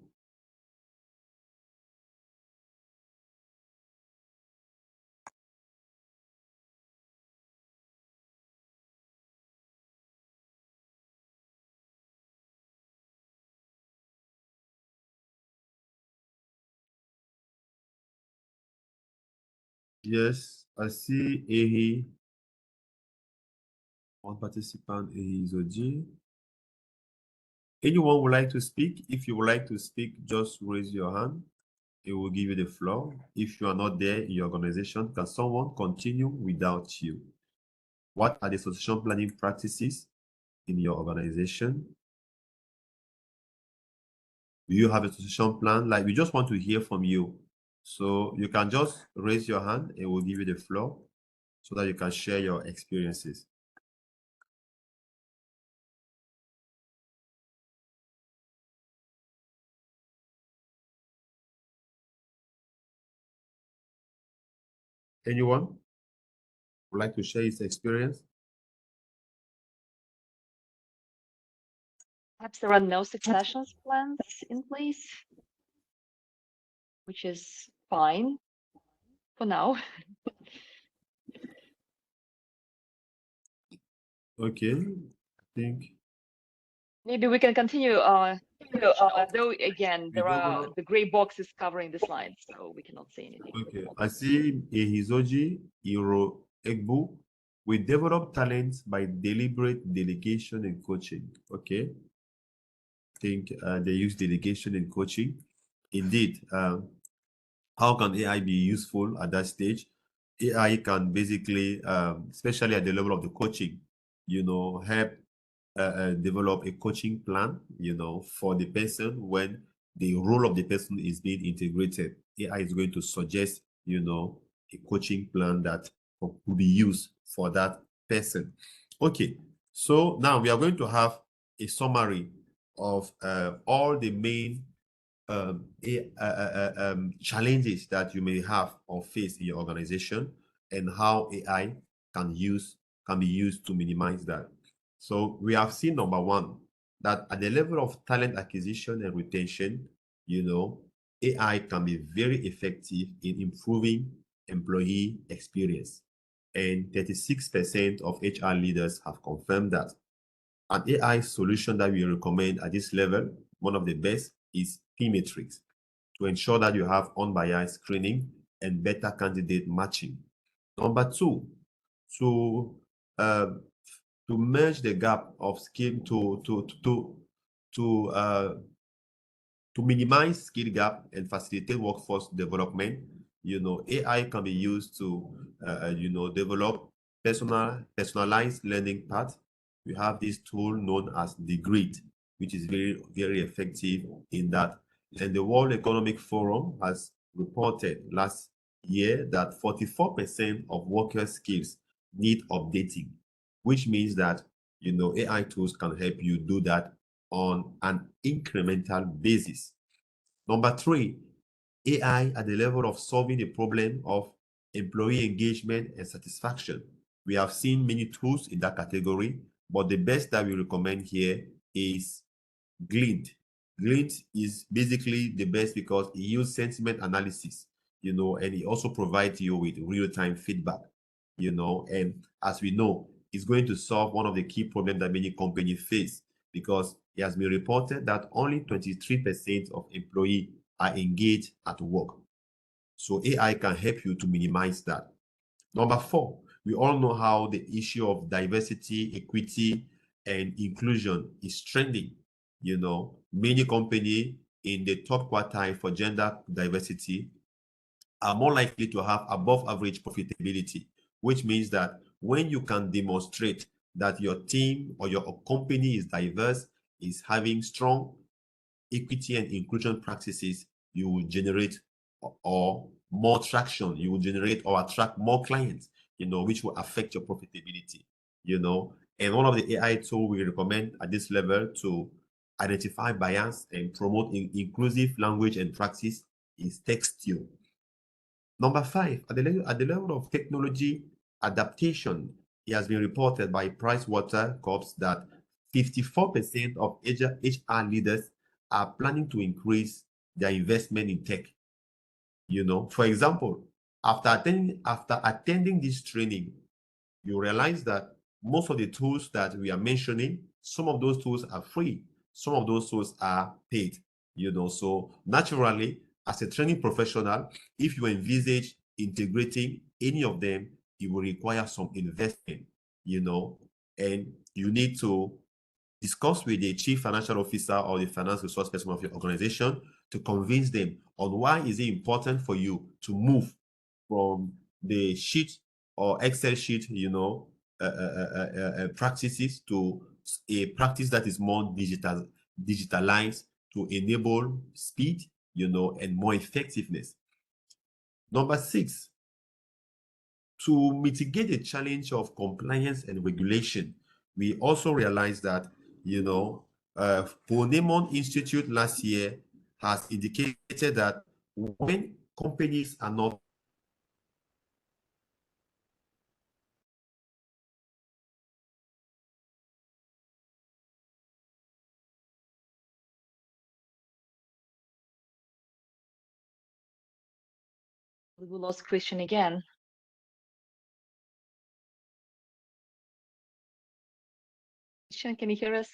Yes, I see Ehi, one participant, Ehi Zoji. Anyone would like to speak? If you would like to speak, just raise your hand. It will give you the floor. If you are not there in your organization, can someone continue without you? What are the succession planning practices in your organization? Do you have a succession plan? Like, we just want to hear from you. So you can just raise your hand and we'll give you the floor so that you can share your experiences. Anyone would like to share his experience? Perhaps there are no succession plans in place, which is fine for now. Okay, I think Maybe we can continue. Though again, we there are develop. the gray boxes covering the slides, so we cannot say anything. Okay, I see Ehizoji Iro Egbu. We develop talent by deliberate delegation and coaching. Okay, I think they use delegation and coaching. Indeed, how can AI be useful at that stage? AI can basically, especially at the level of the coaching, help develop a coaching plan, for the person when the role of the person is being integrated. AI is going to suggest, a coaching plan that could be used for that person. Okay, so now we are going to have a summary of all the main challenges that you may have or face in your organization and how AI can be used to minimize that. So we have seen number one that at the level of talent acquisition and retention, AI can be very effective in improving employee experience. And 36% of HR leaders have confirmed that. An AI solution that we recommend at this level, one of the best, is P-Matrix to ensure that you have unbiased screening and better candidate matching. Number two, to uh, to merge the gap of skill to uh, to minimize skill gap and facilitate workforce development, AI can be used to, develop personalized learning paths. We have this tool known as the grid, which is very, very effective in that. And the World Economic Forum has reported last year that 44% of worker skills need updating, which means that, AI tools can help you do that on an incremental basis. Number three, AI at the level of solving the problem of employee engagement and satisfaction. We have seen many tools in that category, but the best that we recommend here is Glint. Glint is basically the best because it uses sentiment analysis, and it also provides you with real-time feedback, and as we know, it's going to solve one of the key problems that many companies face because it has been reported that only 23% of employees are engaged at work. So AI can help you to minimize that. Number four, we all know how the issue of diversity, equity, and inclusion is trending. Many companies in the top quartile for gender diversity are more likely to have above average profitability, which means that when you can demonstrate that your team or your company is diverse, is having strong equity and inclusion practices, you will generate or more traction, you will generate or attract more clients, which will affect your profitability, and one of the AI tools we recommend at this level to identify bias and promote inclusive language and practice is Textio. Number five, at the level of technology adaptation, it has been reported by PricewaterhouseCoopers that 54% of HR leaders are planning to increase their investment in tech. For example, after attending this training, you realize that most of the tools that we are mentioning, some of those tools are free, some of those tools are paid. So naturally, as a training professional, if you envisage integrating any of them, it will require some investment, and you need to discuss with the chief financial officer or the finance resource person of your organization to convince them on why is it important for you to move from the sheet or Excel sheet, practices to a practice that is more digitalized to enable speed, and more effectiveness. Number six, to mitigate the challenge of compliance and regulation, we also realized that, Ponemon Institute last year has indicated that when companies are not We lost Christian again. Christian, can you hear us?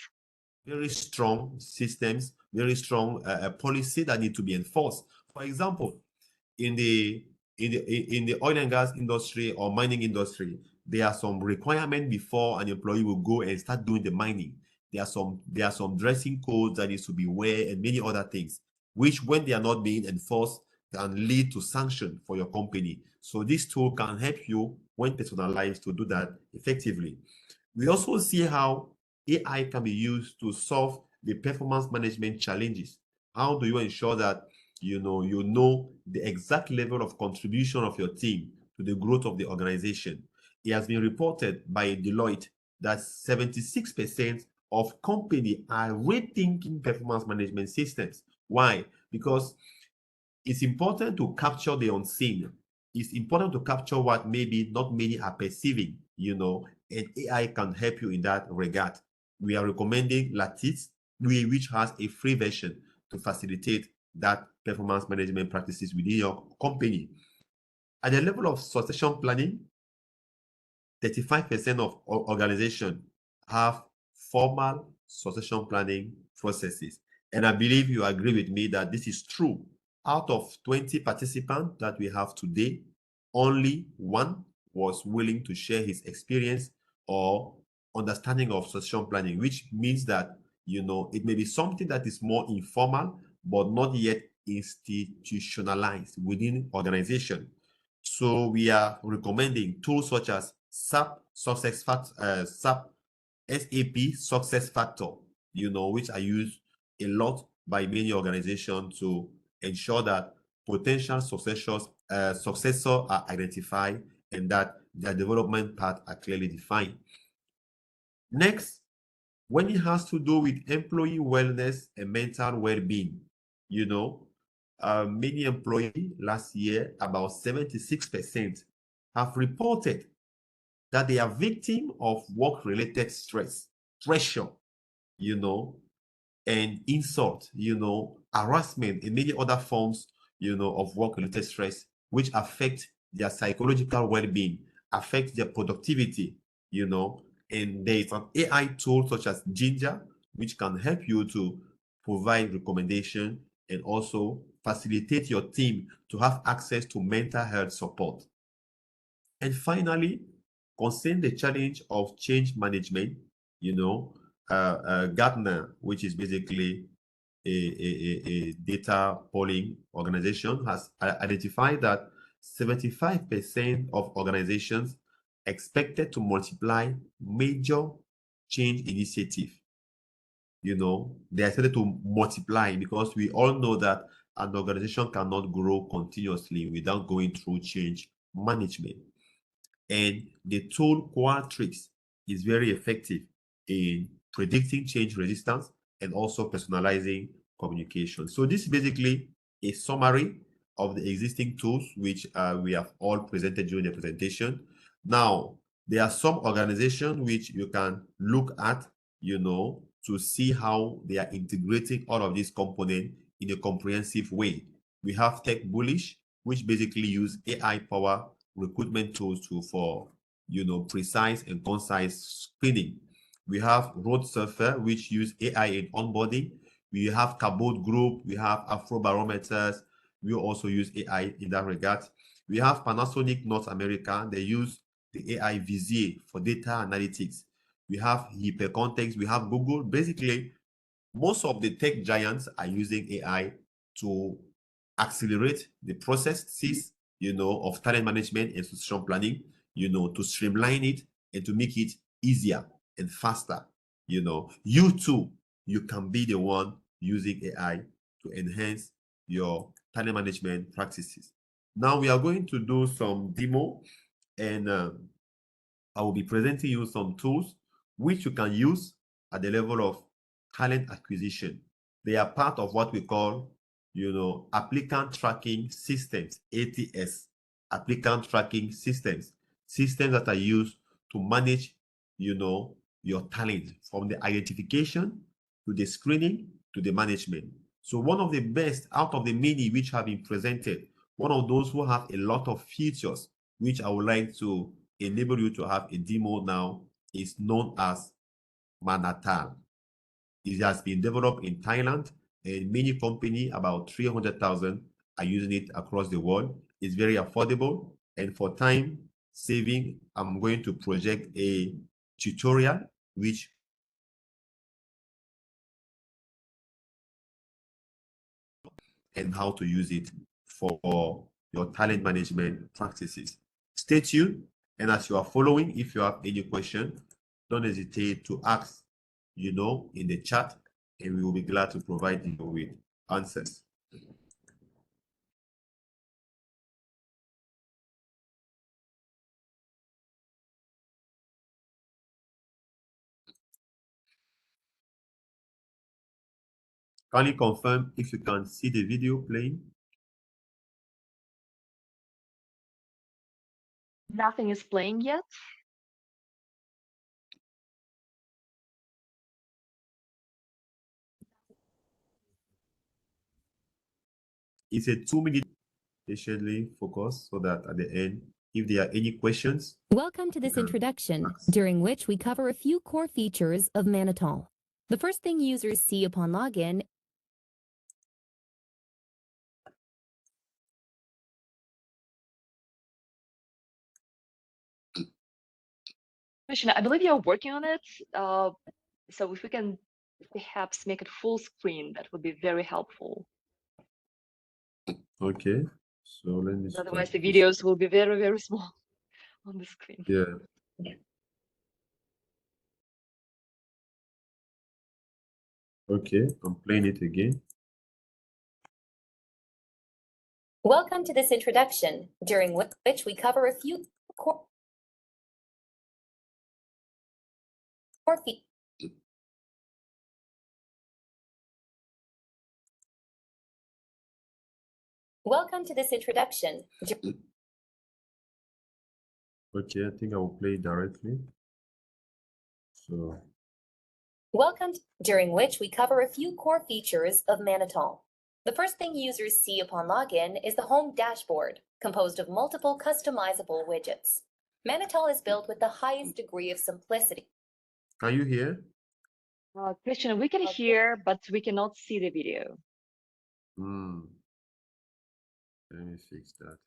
Very strong systems, very strong policy that need to be enforced. For example, in the in the oil and gas industry or mining industry, there are some requirements before an employee will go and start doing the mining. There are some dressing codes that needs to be wear and many other things, which when they are not being enforced can lead to sanction for your company. So this tool can help you when personalized to do that effectively. We also see how AI can be used to solve the performance management challenges. How do you ensure that you know the exact level of contribution of your team to the growth of the organization? It has been reported by Deloitte that 76% of companies are rethinking performance management systems. Why? Because it's important to capture the unseen. It's important to capture what maybe not many are perceiving, and AI can help you in that regard. We are recommending Lattice, which has a free version to facilitate that performance management practices within your company. At the level of succession planning, 35% of organizations have formal succession planning processes. And I believe you agree with me that this is true. Out of 20 participants that we have today, only one was willing to share his experience or understanding of succession planning, which means that it may be something that is more informal, but not yet institutionalized within organization. So we are recommending tools such as SAP Success Factor, which are used a lot by many organizations to ensure that potential successors are identified and that their development path are clearly defined. Next, when it has to do with employee wellness and mental well-being, many employees last year, about 76%, have reported that they are victim of work-related stress, pressure, you know, and insult, harassment and many other forms, of work-related stress, which affect their psychological well-being, affect their productivity, and there is an AI tool such as Ginger, which can help you to provide recommendation and also facilitate your team to have access to mental health support. And finally, concerning the challenge of change management, Gartner, which is basically a data polling organization, has identified that 75% of organizations expected to multiply major change initiative. They are expected to multiply because we all know that an organization cannot grow continuously without going through change management. And the tool Qualtrics is very effective in predicting change resistance and also personalizing communication. So this is basically a summary of the existing tools which we have all presented during the presentation. Now, there are some organizations which you can look at, to see how they are integrating all of these components in a comprehensive way. We have Tech Bullish, which basically use AI power recruitment tools for precise and concise screening. We have Road Surfer, which use AI in onboarding. We have Cabot Group. We have Afrobarometers. We also use AI in that regard. We have Panasonic North America. They use the AI Vizier for data analytics. We have Hypercontext. We have Google. Basically, most of the tech giants are using AI to accelerate the processes, of talent management and succession planning, to streamline it and to make it easier and faster. You too, you can be the one using AI to enhance your talent management practices. Now we are going to do some demo, and I will be presenting you some tools which you can use at the level of talent acquisition. They are part of what we call, applicant tracking systems, ATS, applicant tracking systems, systems that are used to manage, your talent from the identification to the screening to the management. So one of the best out of the many which have been presented one of those who have a lot of features, which I would like to enable you to have a demo now, is known as Manatal. It has been developed in Thailand, and many companies, about 300,000, are using it across the world. It's very affordable, and for time saving, I'm going to project a tutorial which and how to use it for your talent management practices. Stay tuned, and as you are following, if you have any question, don't hesitate to ask, in the chat, and we will be glad to provide you with answers. Can you confirm if you can see the video playing? Nothing is playing yet. It's a 2-minute patiently focus so that at the end, if there are any questions. Welcome to this introduction, during which we cover a few core features of Mannitol. The first thing users see upon login Krishna, I believe you're working on it. So if we can perhaps make it full screen, that would be very helpful. Okay, so let me Otherwise, start the videos will be very, very small on the screen. Yeah. Okay, I'm playing it again. Welcome to this introduction, during which we cover a few core features. Welcome to this introduction. Okay, I think I will play directly. So, Welcome, during which we cover a few core features of Mannitol. The first thing users see upon login is the home dashboard, composed of multiple customizable widgets. Mannitol is built with the highest degree of simplicity. can you hear? Krishna, we can hear, but we cannot see the video. Let me fix that.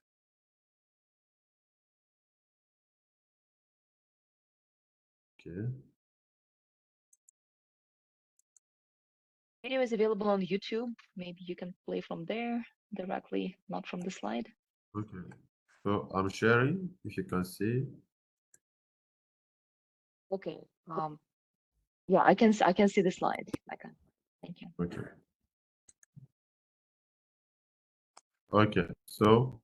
Okay. Video is available on YouTube. Maybe you can play from there directly, not from the slide. Okay. So I'm sharing, if you can see. Okay. Yeah, I can see the slide. I can. Thank you. Okay. Okay. So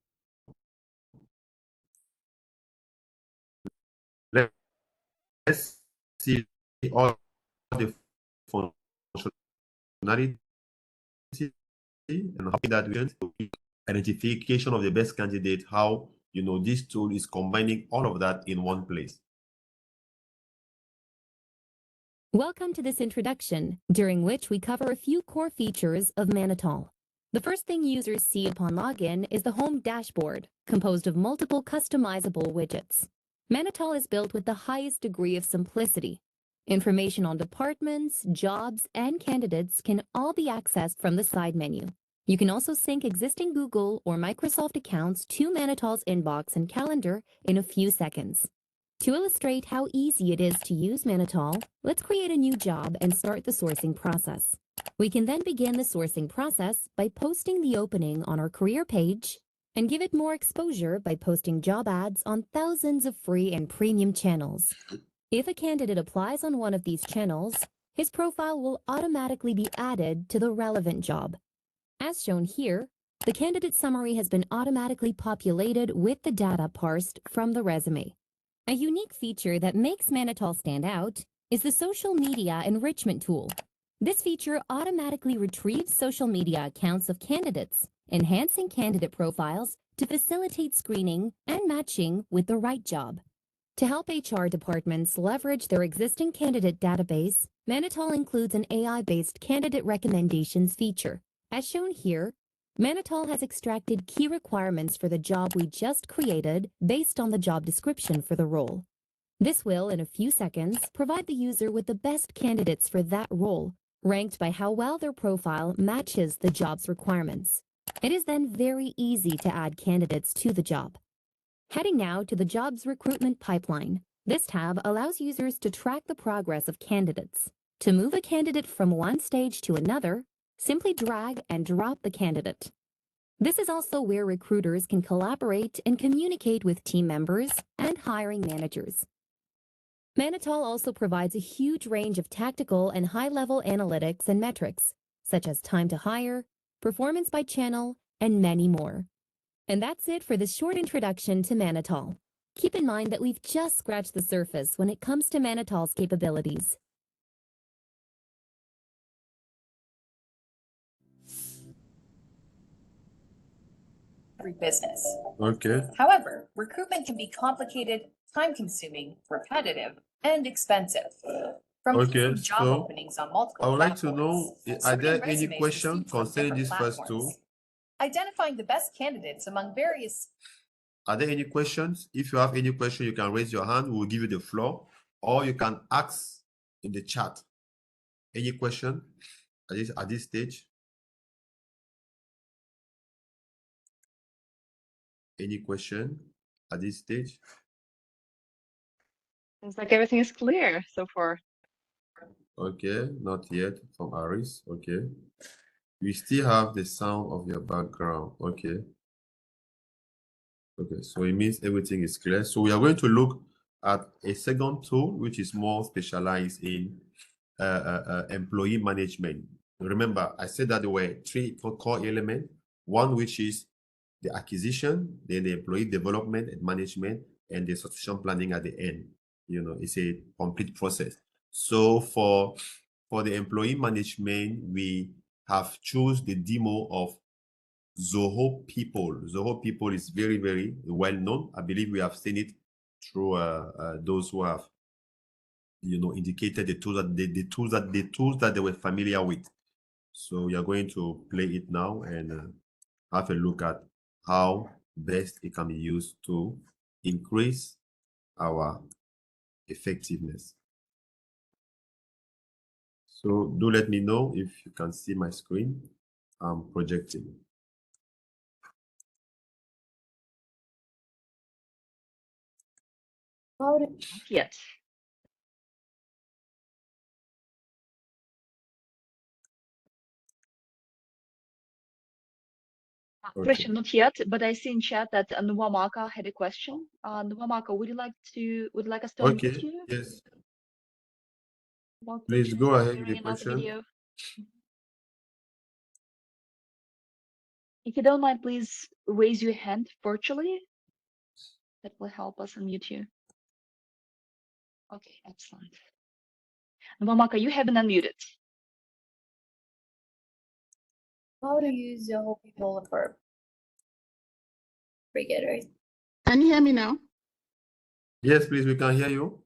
let's see all the functionality and how that we identification of the best candidate, how this tool is combining all of that in one place. Welcome to this introduction, during which we cover a few core features of Mannitol. The first thing users see upon login is the home dashboard, composed of multiple customizable widgets. Mannitol is built with the highest degree of simplicity. Information on departments, jobs, and candidates can all be accessed from the side menu. You can also sync existing Google or Microsoft accounts to Mannitol's inbox and calendar in a few seconds. To illustrate how easy it is to use Mannitol, let's create a new job and start the sourcing process. We can then begin the sourcing process by posting the opening on our career page and give it more exposure by posting job ads on thousands of free and premium channels. If a candidate applies on one of these channels, his profile will automatically be added to the relevant job. As shown here, the candidate summary has been automatically populated with the data parsed from the resume. A unique feature that makes Mannitol stand out is the social media enrichment tool. This feature automatically retrieves social media accounts of candidates, enhancing candidate profiles to facilitate screening and matching with the right job. To help HR departments leverage their existing candidate database, Mannitol includes an AI-based candidate recommendations feature. As shown here, Manitol has extracted key requirements for the job we just created based on the job description for the role. This will, in a few seconds, provide the user with the best candidates for that role, ranked by how well their profile matches the job's requirements. It is then very easy to add candidates to the job. Heading now to the job's recruitment pipeline. This tab allows users to track the progress of candidates. To move a candidate from one stage to another, simply drag and drop the candidate. This is also where recruiters can collaborate and communicate with team members and hiring managers. Manitol also provides a huge range of tactical and high-level analytics and metrics, such as time to hire, performance by channel, and many more. And that's it for this short introduction to Manitol. Keep in mind that we've just scratched the surface when it comes to Manitol's capabilities. Every business. Okay. However, recruitment can be complicated, time-consuming, repetitive, and expensive. From posting job openings on multiple I would like to platforms, know, are sorting there any resumes questions received from concerning different these first two? platforms, identifying the best candidates among various. Are there any questions? If you have any question, you can raise your hand. We will give you the floor, or you can ask in the chat. Any question at this stage? Any question at this stage? Seems like everything is clear so far. Okay, not yet from Aris. Okay. We still have the sound of your background. Okay. Okay, so it means everything is clear. So we are going to look at a second tool, which is more specialized in employee management. Remember, I said that there were three core elements. One, which is the acquisition, then the employee development and management, and the succession planning at the end. You know, it's a complete process. So for the employee management, we have choose the demo of Zoho People. Zoho People is very, very well known. I believe we have seen it through those who have, you know, indicated the tools that they were familiar with. So we are going to play it now and have a look at how best it can be used to increase our effectiveness. So do let me know if you can see my screen. I'm projecting. Not yet. Okay. Christian, not yet, but I see in chat that Nwamaka had a question. Nwamaka, would you like us to unmute Okay. you? Yes. While Please Christian go is ahead with the sharing another question. video. If you don't mind, please raise your hand virtually. That will help us unmute you. Okay, excellent. Nwamaka, you have been unmuted. How to use Zoho People for beginners. Can you hear me now? Yes, please, we can hear you.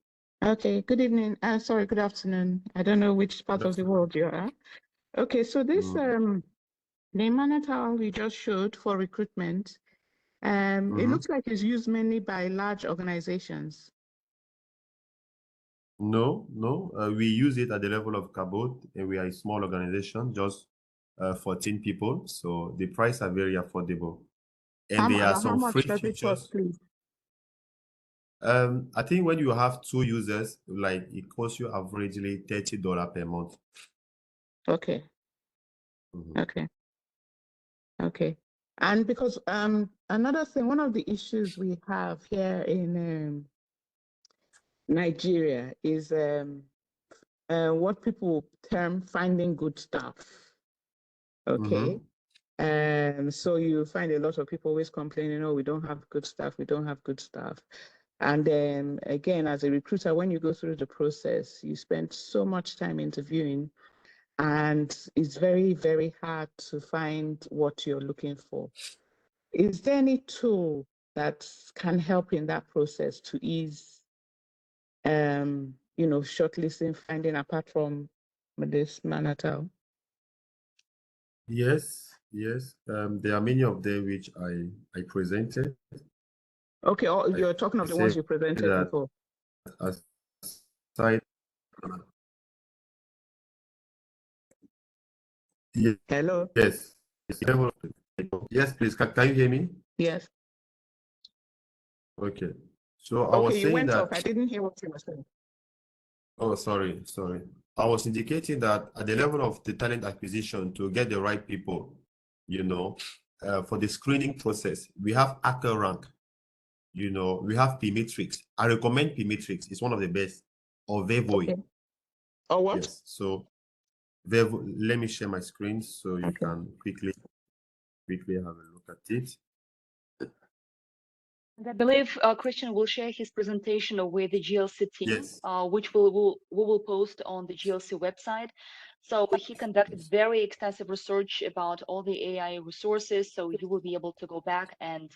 Okay, good evening. Sorry, good afternoon. I don't know which part of the world you are. Okay, so this the monitor we just showed for recruitment, it looks like it's used mainly by large organizations. No, we use it at the level of Cabot, and we are a small organization, just 14 people. So the price are very affordable, and there are How some much free does it features. cost, please? I think when you have 2 users, like it costs you averagely $30 per month. Okay. Okay. Okay. And because another thing, one of the issues we have here in Nigeria is what people term finding good staff. Okay. So you find a lot of people always complaining, oh, we don't have good staff, we don't have good staff. And then again, as a recruiter, when you go through the process, you spend so much time interviewing, and it's very, very hard to find what you're looking for. Is there any tool that can help in that process to ease, shortlisting, finding, apart from this Manatal? Yes, Yes, there are many of them which I presented. Okay, oh, I you're talking of the ones say you presented that before. aside, Hello? yes, yes, please, can you hear me? Yes. Okay, so I Okay, was you saying went off. that, I didn't hear what you were saying. oh, sorry. I was indicating that at the level of the talent acquisition to get the right people, for the screening process, we have Acker rank, we have P-Matrix. I recommend P-Matrix. It's one of the best, or Vevoy. Okay. Or what? Yes, so let me share my screen so you Okay. can quickly have a look at it. And I believe Christian will share his presentation with the GLC team, Yes. which we will post on the GLC website. So he conducted very extensive research about all the AI resources. So you will be able to go back and,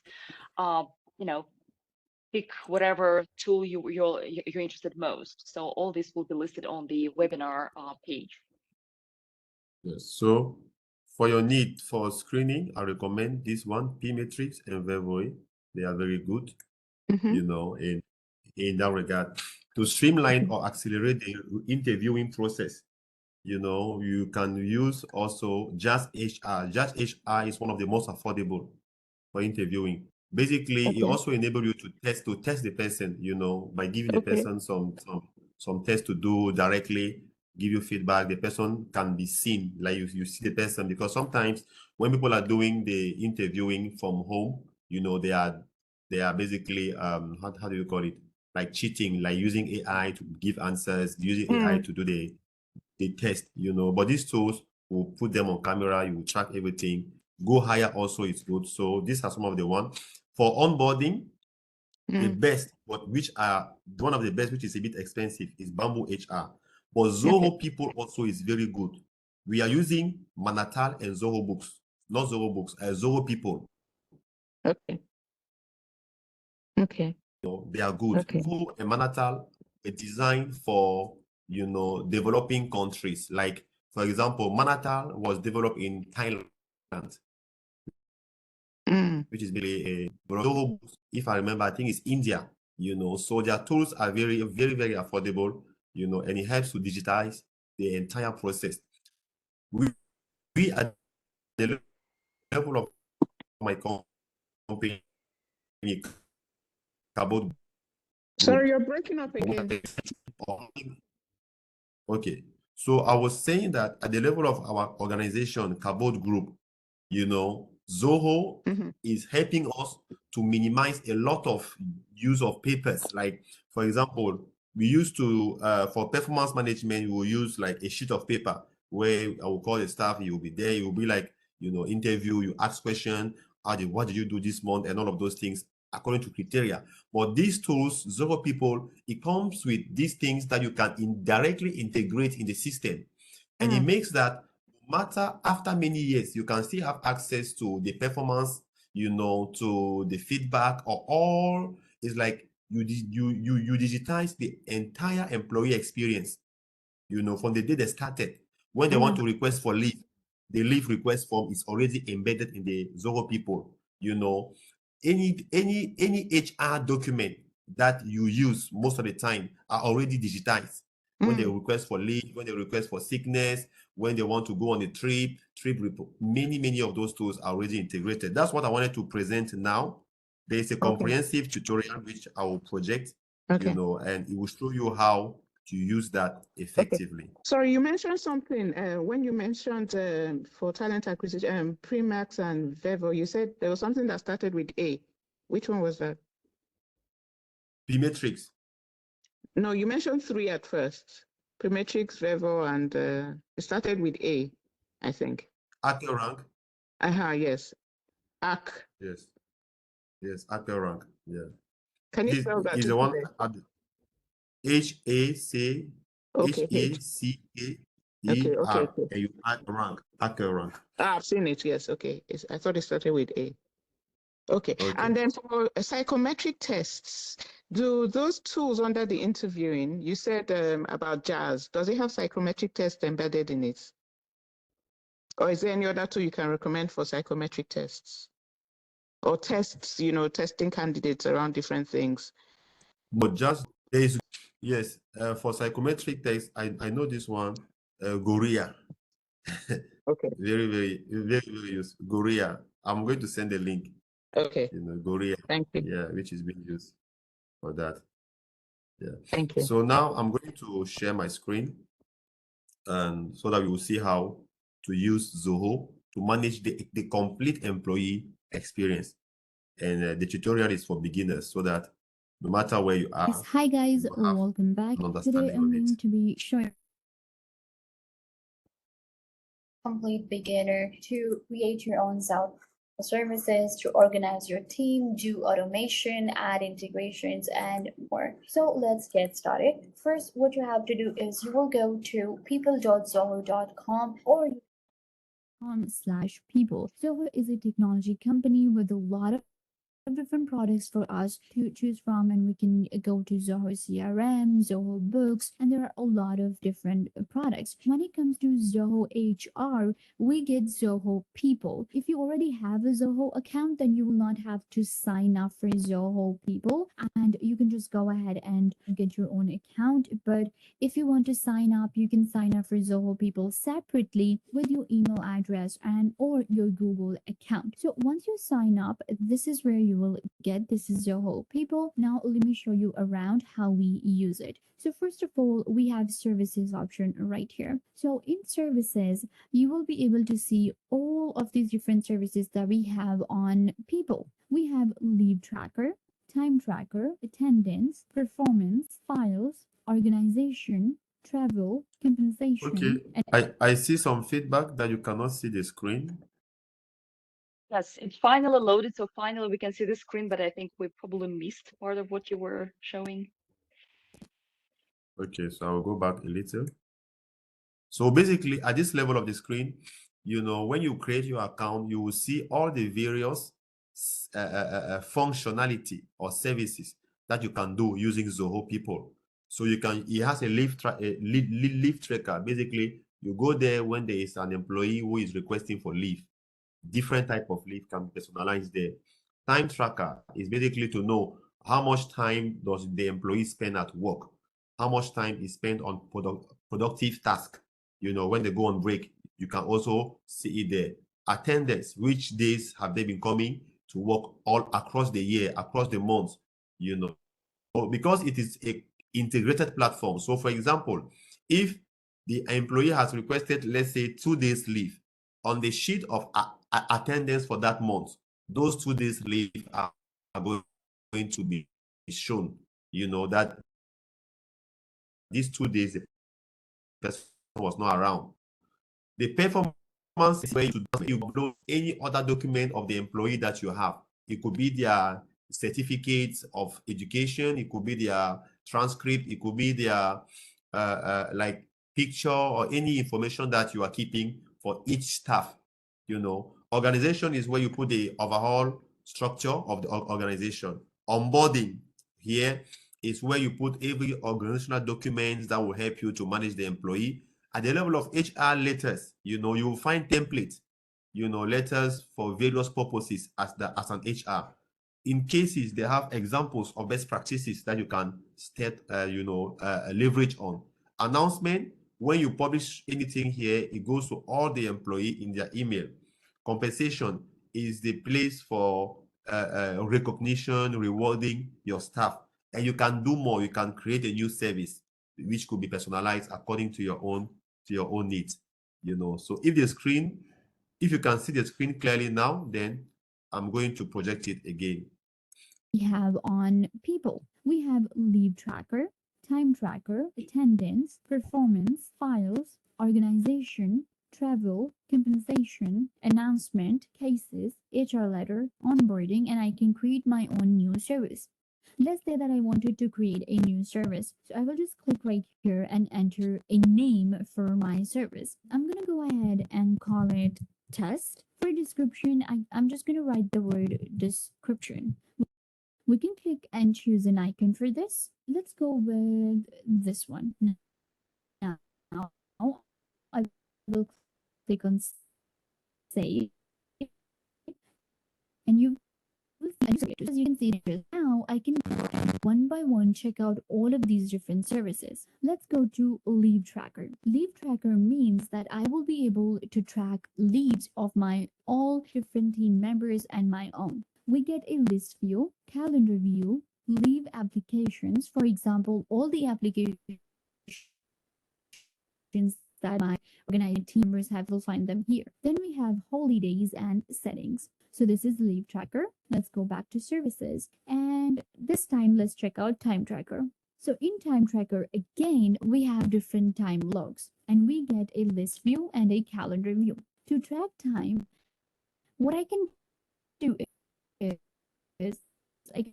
you know, pick whatever tool you're interested most. So all this will be listed on the webinar page. Yes. So for your need for screening, I recommend this one, P-Matrix and Vevoy. They are very good, in that regard. To streamline or accelerate the interviewing process, you can use also Just HR. Just HR is one of the most affordable for interviewing. Basically, it Okay. also enables you to test the person, by giving the Okay. person some tests to do directly, give you feedback. The person can be seen, like you see the person, because sometimes when people are doing the interviewing from home, they are basically how do you call it? Like cheating, like using AI to give answers, using AI to do the test, but these tools will put them on camera, you will track everything. Go higher also is good. So these are some of the ones. For onboarding, the best, but which are one of the best, which is a bit expensive, is Bamboo HR. But Zoho people also is very good. We are using Manatal and Zoho Books, not Zoho Books, Zoho people. Okay. Okay. They are good. Okay. Zoho and Manatal are designed for developing countries. Like, for example, Manatal was developed in Thailand, which is really Zoho, if I remember, I think it's India. So their tools are very, very, very affordable. And it helps to digitize the entire process. We at the level of my company, Cabot Sorry, Group. you're breaking up again. Okay, so I was saying that at the level of our organization, Cabot Group, Zoho is helping us to minimize a lot of use of papers. Like, for example, we used to, for performance management, we will use like a sheet of paper where I will call the staff, you will be there, you will be like, interview, you ask question, what did you do this month, and all of those things according to criteria. But these tools, Zoho people, it comes with these things that you can indirectly integrate in the system. And it makes that no matter after many years, you can still have access to the performance, to the feedback, or all. It's like you digitize the entire employee experience, from the day they started. When they want to request for leave, the leave request form is already embedded in the Zoho people. Any HR document that you use most of the time are already digitized. When they request for leave, when they request for sickness, when they want to go on a trip report, many of those tools are already integrated. That's what I wanted to present now. There is a comprehensive tutorial which I will project, and it will show you how to use that effectively. Sorry, you mentioned something when you mentioned for talent acquisition, Premax and Vevo, you said there was something that started with A. Which one was that? P-Matrix. No, you mentioned three at first. Prematrix, Vevo, and it started with A, I think. Acker rank. Yes. AC. Yes, Acker rank. Yeah. Can you spell that? He's the one at HAC Okay, HACKER, and you add rank, Acker rank. I've seen it, yes, okay. I thought it started with A. Okay, and then for psychometric tests, do those tools under the interviewing, you said about JAS, does it have psychometric tests embedded in it? Or is there any other tool you can recommend for psychometric tests? Or tests, testing candidates around different things? But just there is, yes, for psychometric tests, I know this one, Goria. Okay. Very useful. Goria. I'm going to send a link. Okay. Goria. Thank you. Yeah, which is being used for that. Yeah. Thank you. So now I'm going to share my screen, and so that we will see how to use Zoho to manage the complete employee experience. And the tutorial is for beginners, so that no matter where you are, Yes, hi guys, you will have welcome back. an Today understanding I'm of it. going to be showing Complete beginner to create your own services, to organize your team, do automation, add integrations, and more. So let's get started. First, what you have to do is you will go to people.zoho.com or .com/people. Zoho is a technology company with a lot of different products for us to choose from, and we can go to Zoho CRM, Zoho Books, and there are a lot of different products. When it comes to Zoho HR, we get Zoho People. If you already have a Zoho account, then you will not have to sign up for Zoho People, and you can just go ahead and get your own account. But if you want to sign up, you can sign up for Zoho People separately with your email address and or your Google account. So once you sign up, this is where you will get this is Zoho People. Now let me show you around how we use it. So first of all, we have services option right here. So in services, you will be able to see all of these different services that we have on People. We have leave tracker, time tracker, attendance, performance, files, organization, travel, compensation, Okay, and I see some feedback that you cannot see the screen. Yes, it finally loaded, so finally we can see the screen, but I think we probably missed part of what you were showing. Okay, so I'll go back a little. So basically, at this level of the screen, when you create your account, you will see all the various functionality or services that you can do using Zoho People. So it has a leave tracker. Basically, you go there when there is an employee who is requesting for leave. Different type of leave can be personalized there. Time tracker is basically to know how much time does the employee spend at work, how much time is spent on productive task. When they go on break, you can also see it there. Attendance, which days have they been coming to work all across the year, across the month, because it is a integrated platform. So for example, if the employee has requested, let's say, 2 days leave, on the sheet of attendance for that month, those 2 days leave are going to be shown, that these 2 days the person was not around. The performance is where you upload any other document of the employee that you have. It could be their certificates of education, it could be their transcript, it could be their like picture or any information that you are keeping for each staff. Organization is where you put the overall structure of the organization. Onboarding here is where you put every organizational document that will help you to manage the employee. At the level of HR letters, you will find templates, letters for various purposes as an HR. In cases, they have examples of best practices that you can leverage on. Announcement, when you publish anything here, it goes to all the employee in their email. Compensation is the place for recognition, rewarding your staff. And you can do more. You can create a new service which could be personalized according to your own needs. So if you can see the screen clearly now, then I'm going to project it again. we have on People. We have leave tracker, time tracker, attendance, performance, files, organization, travel, compensation, announcement, cases, HR letter, onboarding, and I can create my own new service. Let's say that I wanted to create a new service. So I will just click right here and enter a name for my service. I'm going to go ahead and call it test. For description, I'm just going to write the word description. We can click and choose an icon for this. Let's go with this one. Now, I will click on save, and you as you can see here now, I can one by one check out all of these different services. Let's go to leave tracker. Leave tracker means that I will be able to track leaves of my all different team members and my own. We get a list view, calendar view, leave applications. For example, all the applications that my organized team members have, will find them here. Then we have holidays and settings. So this is leave tracker. Let's go back to services. And this time, let's check out time tracker. So in time tracker, again, we have different time logs and we get a list view and a calendar view. To track time, what I can do is I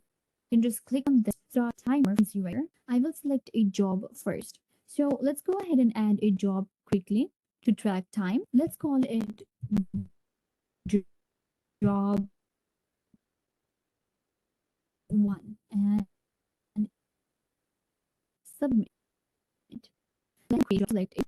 can just click on the start timer here. I will select a job first. So let's go ahead and add a job quickly to track time. Let's call it job 1 and submit. Then select a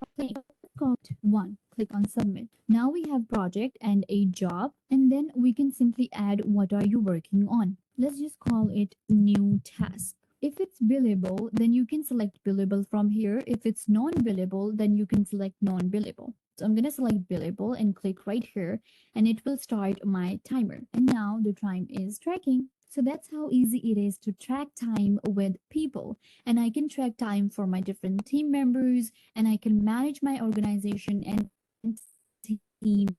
called 1. Click on submit. Now we have project and a job, and then we can simply add what are you working on. Let's just call it new task. If it's billable, then you can select billable from here. If it's non-billable, then you can select non-billable. So I'm going to select billable and click right here, and it will start my timer. And now the time is tracking. So that's how easy it is to track time with people. And I can track time for my different team members, and I can manage my organization and team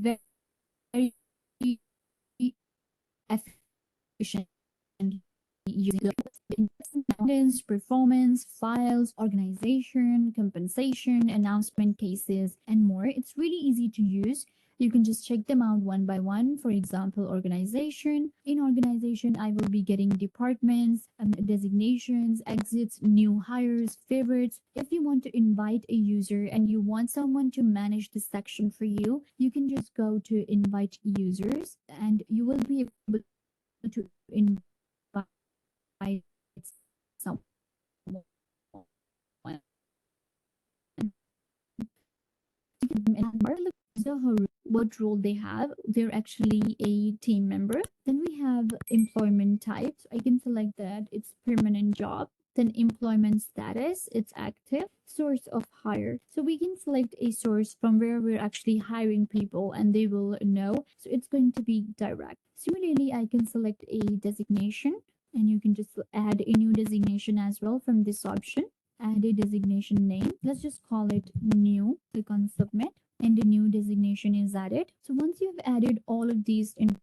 very efficient using attendance, performance, files, organization, compensation, announcement cases, and more. It's really easy to use. You can just check them out one by one. For example, organization. In organization, I will be getting departments, designations, exits, new hires, favorites. If you want to invite a user and you want someone to manage this section for you, you can just go to invite users and you will be able to invite someone. What role they have, they're actually a team member. Then we have employment types. I can select that it's permanent job. Then employment status, it's active. Source of hire, so we can select a source from where we're actually hiring people and they will know, so it's going to be direct. Similarly, I can select a designation and you can just add a new designation as well from this option. Add a designation name. Let's just call it new. Click on submit and the new designation is added. So once you've added all of these in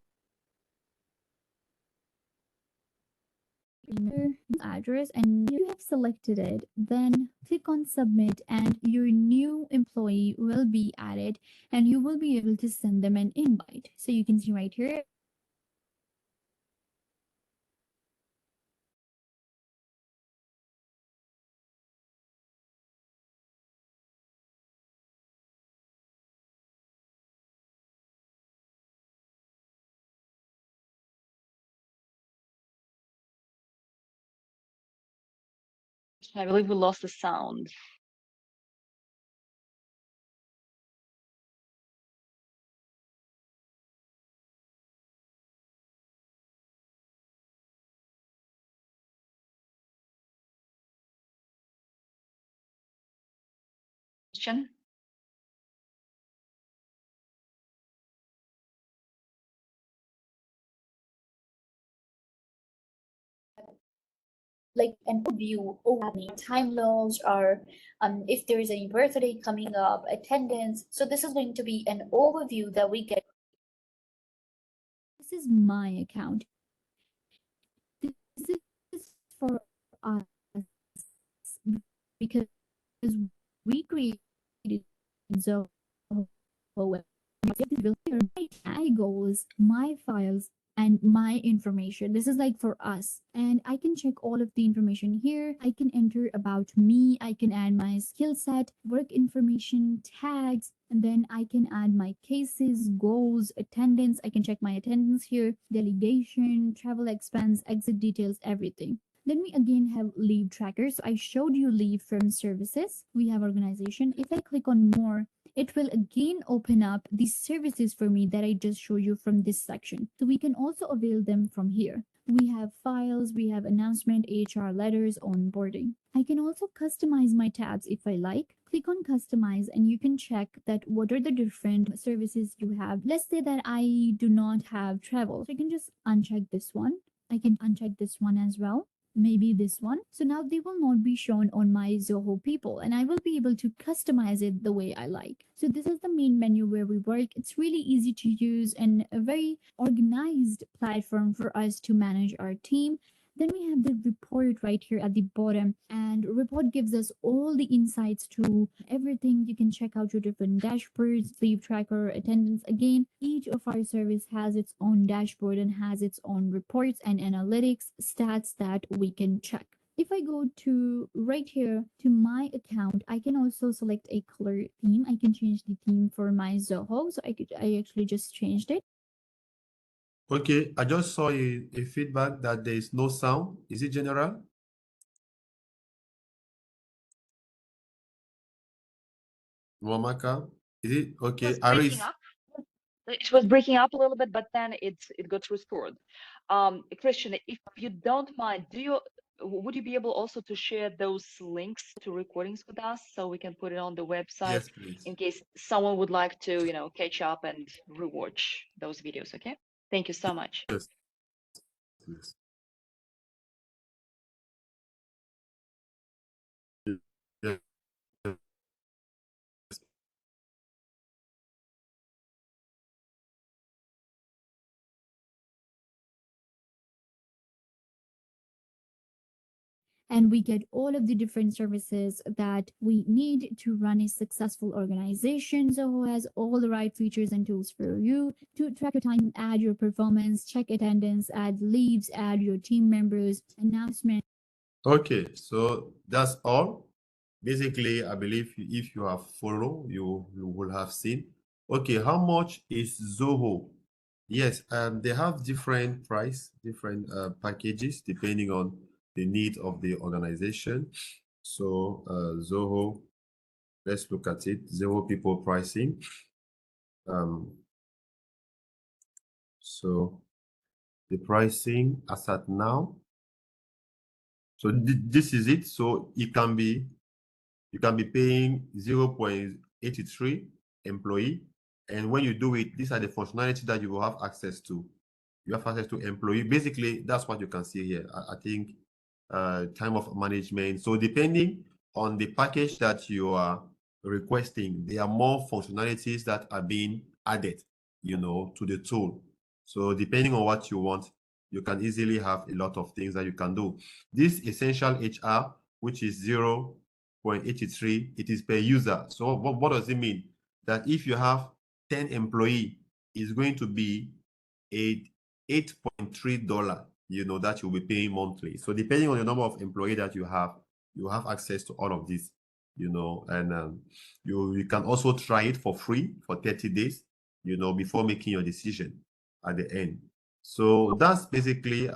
address and you have selected it, then click on submit and your new employee will be added and you will be able to send them an invite. So you can see right here, I believe we lost the sound. Question? Like an overview of time logs or if there's a birthday coming up, attendance. So this is going to be an overview that we get. this is my account. This is for us because we created Zoho. My goals, my files, and my information. This is like for us. And I can check all of the information here. I can enter about me. I can add my skill set, work information, tags, and then I can add my cases, goals, attendance. I can check my attendance here, delegation, travel expense, exit details, everything. Then we again have leave tracker. So I showed you leave from services. We have organization. If I click on more, it will again open up these services for me that I just showed you from this section. So we can also avail them from here. We have files, we have announcement, HR letters, onboarding. I can also customize my tabs if I like. Click on customize and you can check that what are the different services you have. Let's say that I do not have travel. So I can just uncheck this one. I can uncheck this one as well, maybe this one. So now they will not be shown on my Zoho people and I will be able to customize it the way I like. So this is the main menu where we work. It's really easy to use and a very organized platform for us to manage our team. Then we have the report right here at the bottom, and report gives us all the insights to everything. You can check out your different dashboards, leave tracker, attendance. Again, each of our service has its own dashboard and has its own reports and analytics stats that we can check. If I go to right here to my account, I can also select a color theme. I can change the theme for my Zoho. So I actually just changed it. Okay, I just saw a feedback that there is no sound. Is it general? Wamaka? Is it okay? It was breaking up. It was breaking up a little bit, but then it got restored. Christian, if you don't mind, would you be able also to share those links to recordings with us so we can put it on the website Yes, please. in case someone would like to, catch up and rewatch those videos, okay? Thank you so much. Yes, please. Yes. And we get all of the different services that we need to run a successful organization. Zoho has all the right features and tools for you to track your time, add your performance, check attendance, add leaves, add your team members, announcement. Okay, so that's all. Basically, I believe if you have followed, you will have seen. Okay, how much is Zoho? Yes, they have different price, different packages depending on the need of the organization. So Zoho, let's look at it. Zoho people pricing. So the pricing as at now. So this is it. So you can be paying 0.83 employee. And when you do it, these are the functionality that you will have access to. You have access to employee. Basically, that's what you can see here. I think time of management. So depending on the package that you are requesting, there are more functionalities that are being added, to the tool. So depending on what you want, you can easily have a lot of things that you can do. This essential HR, which is 0.83, it is per user. So what does it mean? That if you have 10 employee, it's going to be $8.3, that you'll be paying monthly. So depending on the number of employees that you have access to all of this, and you can also try it for free for 30 days, before making your decision at the end. So that's basically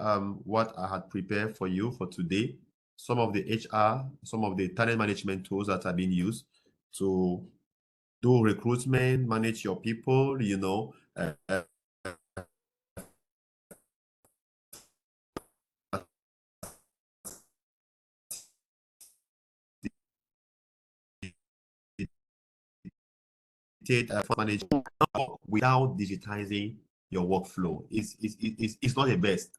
what I had prepared for you for today. Some of the HR, some of the talent management tools that are being used to do recruitment, manage your people, management without digitizing your workflow. It's not the best.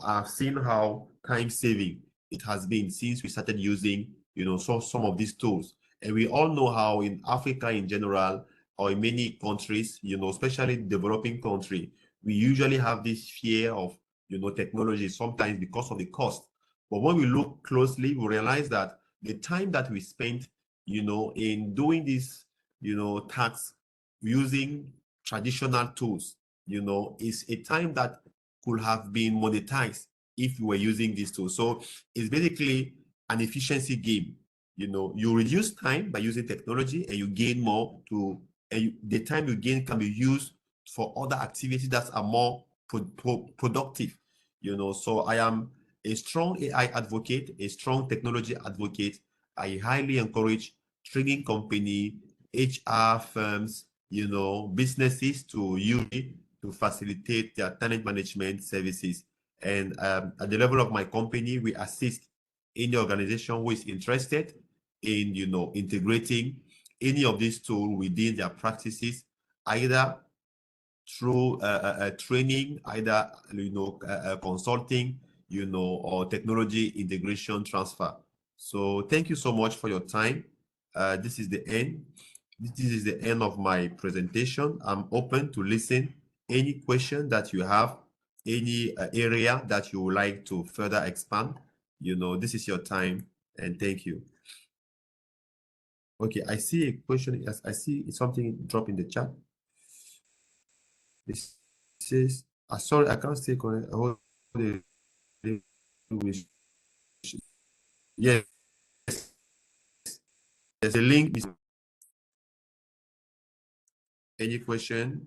I've seen how time saving it has been since we started using, some of these tools. And we all know how in Africa in general, or in many countries, especially developing country, we usually have this fear of, technology sometimes because of the cost. But when we look closely, we realize that the time that we spent, in doing this, tax using traditional tools, is a time that could have been monetized if you were using these tools. So it's basically an efficiency game. You reduce time by using technology and you gain more the time you gain can be used for other activities that are more productive. So I am a strong AI advocate, a strong technology advocate. I highly encourage training company, HR firms, businesses to use it to facilitate their talent management services. And at the level of my company, we assist any organization who is interested in, integrating any of these tools within their practices, either through training, either consulting, or technology integration transfer. So thank you so much for your time. This is the end. This is the end of my presentation. I'm open to listen any question that you have, any area that you would like to further expand. This is your time, and thank you. Okay, I see a question. Yes, I see something drop in the chat. This says, sorry, I can't stay connected. Yes, there's a link. Any question,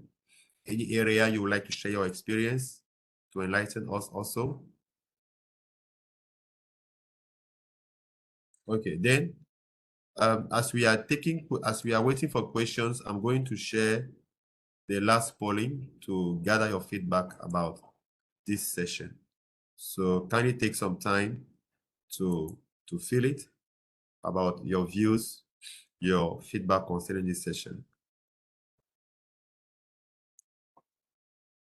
any area you would like to share your experience to enlighten us also? Okay, then as we are waiting for questions, I'm going to share the last polling to gather your feedback about this session. So kindly take some time to fill it about your views, your feedback concerning this session.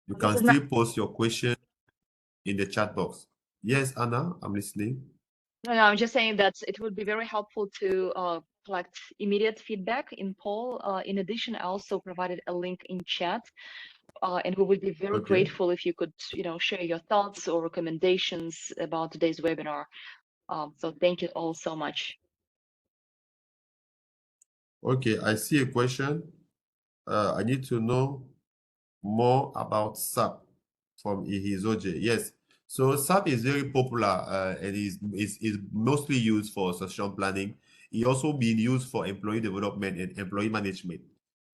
You can still post your question in the chat box. Yes, Anna, I'm listening. No, I'm just saying that it would be very helpful to collect immediate feedback in poll. In addition, I also provided a link in chat, and we would be very grateful if you could, share your thoughts or recommendations about today's webinar. So thank you all so much. Okay, I see a question. I need to know more about SAP from Ihizoje. Yes, so SAP is very popular and is mostly used for succession planning. It also being used for employee development and employee management,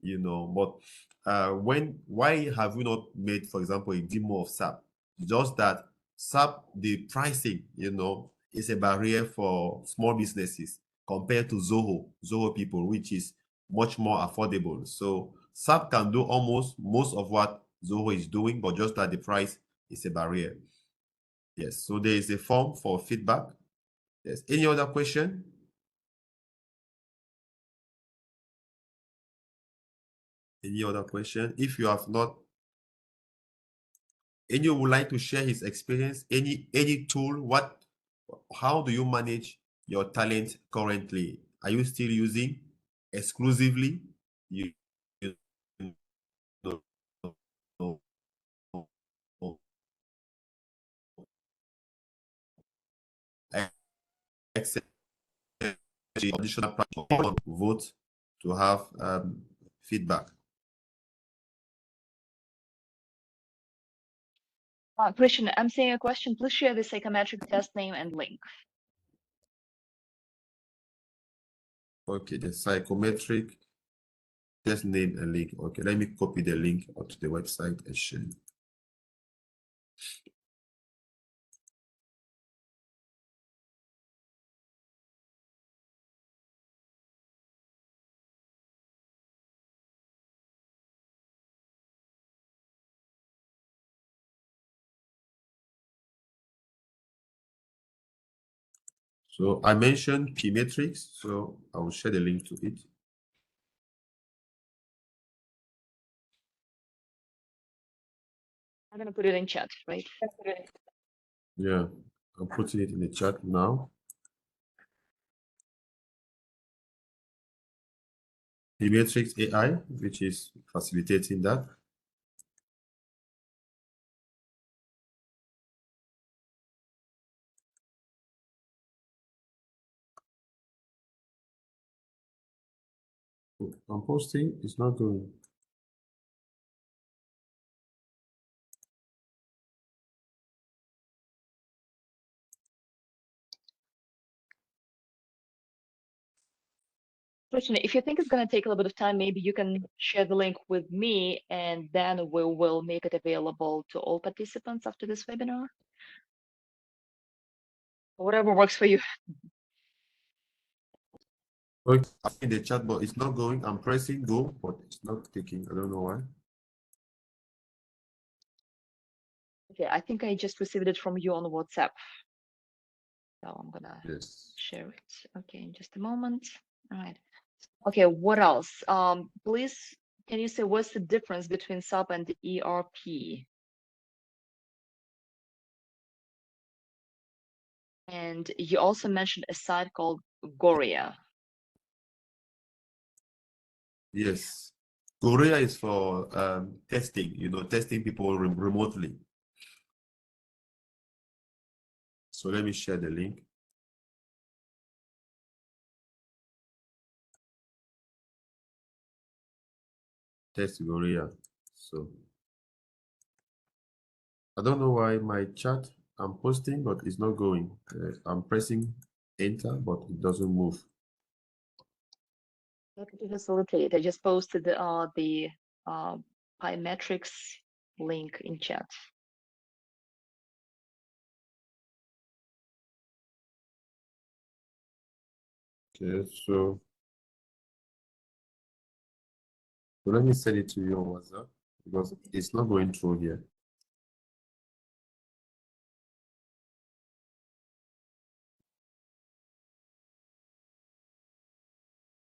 but why have we not made, for example, a demo of SAP? Just that SAP, the pricing, is a barrier for small businesses compared to Zoho people, which is much more affordable. So SAP can do almost most of what Zoho is doing, but just that the price is a barrier. Yes, so there is a form for feedback. Yes, any other question? Any other question? If you have not, any would like to share his experience, any tool, how do you manage your talent currently? Are you still using exclusively you know, Excel additional platform vote to have feedback? Christian, I'm seeing a question. Please share the psychometric test name and link. Okay, the psychometric test name and link. Okay, let me copy the link onto the website and share. So I mentioned P-Matrix, so I will share the link to it. I'm going to put it in chat, right? Yeah, I'm putting it in the chat now. P-Matrix AI, which is facilitating that. I'm posting, it's not going. Christian, if you think it's going to take a little bit of time, maybe you can share the link with me, and then we will make it available to all participants after this webinar. Whatever works for you. Okay, in the chat, but it's not going. I'm pressing go, but it's not taking. I don't know why. Okay, I think I just received it from you on WhatsApp. So I'm gonna share it. Okay, in just a moment. All right. Okay, what else? Please, can you say what's the difference between SAP and ERP? And you also mentioned a site called Goria. Yes. Korea is for testing, testing people remotely. So let me share the link. Test Korea. So I don't know why my chat I'm posting, but it's not going. I'm pressing enter, but it doesn't move. To facilitate, I just posted the biometrics link in chat. Okay, so let me send it to you on WhatsApp because it's not going through here.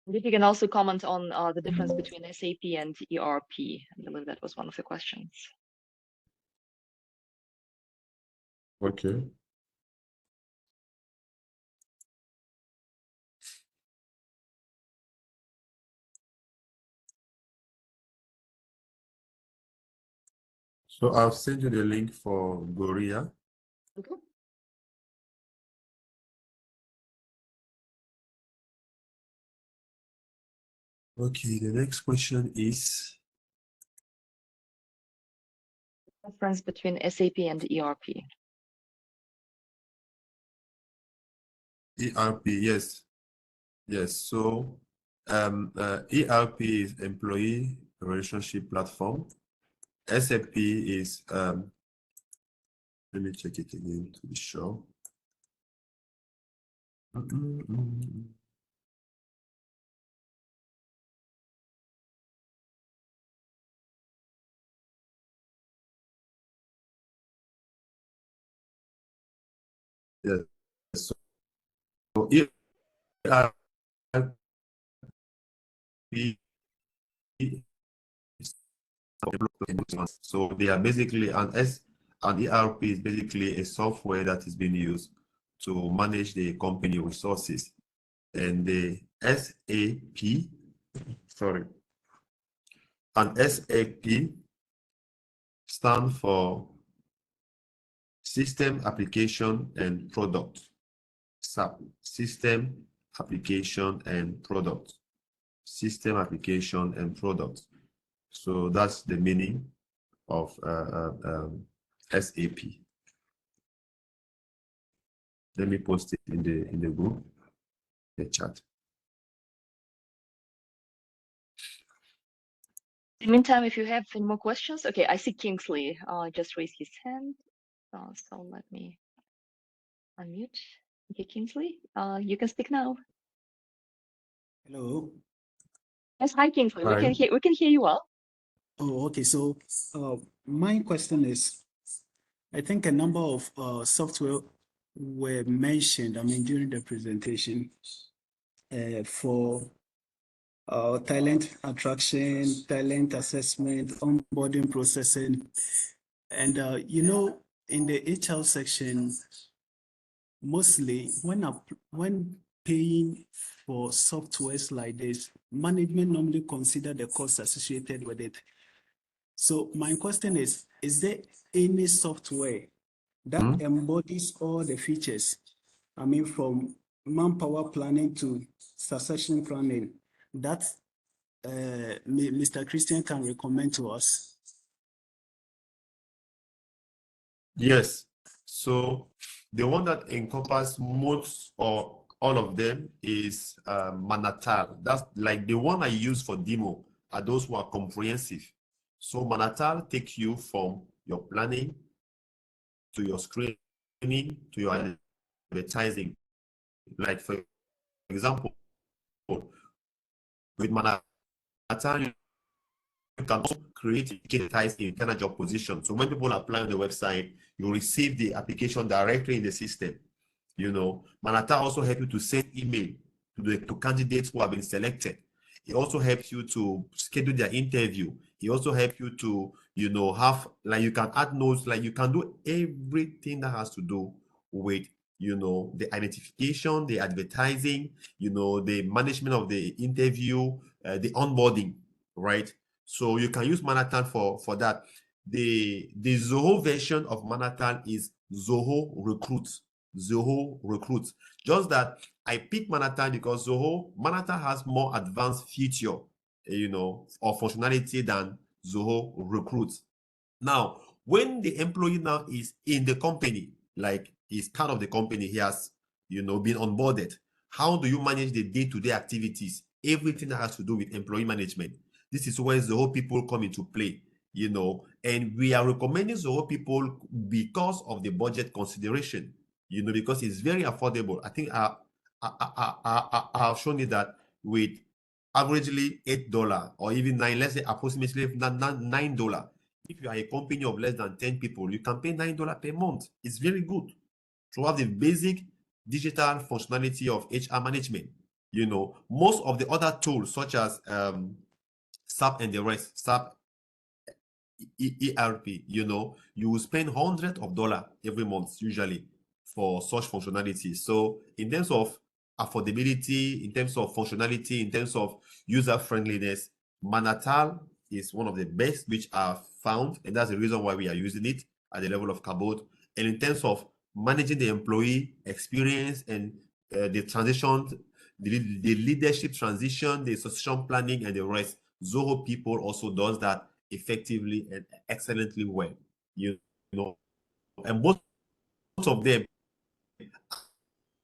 If you can also comment on the difference between SAP and ERP. I believe that was one of the questions. Okay. So I'll send you the link for Goria. Okay. Okay, the next question is Difference between SAP and ERP. ERP, yes. Yes, so ERP is Employee Relationship Platform. SAP is, let me check it again to be sure. Yes, so ERP so they are basically an ERP is basically a software that is being used to manage the company resources. And the SAP, sorry, an SAP stand for System Application and Product. SAP, System Application and Product. System Application and Product. So that's the meaning of SAP. Let me post it in the group, the chat. In the meantime, if you have any more questions, okay, I see Kingsley just raised his hand. So let me unmute. Okay, Kingsley, you can speak now. Hello. Yes, hi Kingsley. Hi. We can hear you well. Oh, okay. So, my question is, I think a number of software were mentioned, I mean, during the presentation for talent attraction, talent assessment, onboarding processing. And, in the HR section, mostly when paying for softwares like this, management normally consider the costs associated with it. So my question is there any software that embodies all the features? I mean, from manpower planning to succession planning that Mr. Christian can recommend to us? Yes. So the one that encompasses most or all of them is Manatal. That's like the one I use for demo are those who are comprehensive. So Manatal takes you from your planning to your screening to your advertising. Like for example, with Manhattan, you can also create advertise in kind of job position. So when people apply on the website, you receive the application directly in the system. You know, Manhattan also help you to send email to candidates who have been selected. It also helps you to schedule their interview. It also helps you to, you know, have, like, you can add notes, like you can do everything that has to do with, you know, the identification, the advertising, you know, the management of the interview, the onboarding, right? So you can use Manhattan for that. The Zoho version of Manhattan is Zoho Recruit. Zoho Recruit. Just that I picked Manhattan because Manhattan has more advanced feature, you know, or functionality than Zoho Recruit. Now, when the employee now is in the company, like he's part of the company, he has, you know, been onboarded. How do you manage the day-to-day activities? Everything that has to do with employee management. This is where Zoho people come into play, you know, and we are recommending Zoho people because of the budget consideration, you know, because it's very affordable. I think I've shown you that with averagely $8 or even nine, let's say approximately $9. If you are a company of less than 10 people, you can pay $9 per month. It's very good to have the basic digital functionality of HR management. You know, most of the other tools such as SAP and the rest, SAP, ERP, you know, you will spend hundreds of dollars every month usually for such functionality. So in terms of affordability, in terms of functionality, in terms of user friendliness, Manatal is one of the best which I've found, and that's the reason why we are using it at the level of Cabot. And in terms of managing the employee experience and the transition, the leadership transition, the succession planning, and the rest, Zoho people also does that effectively and excellently well. You know, and most of them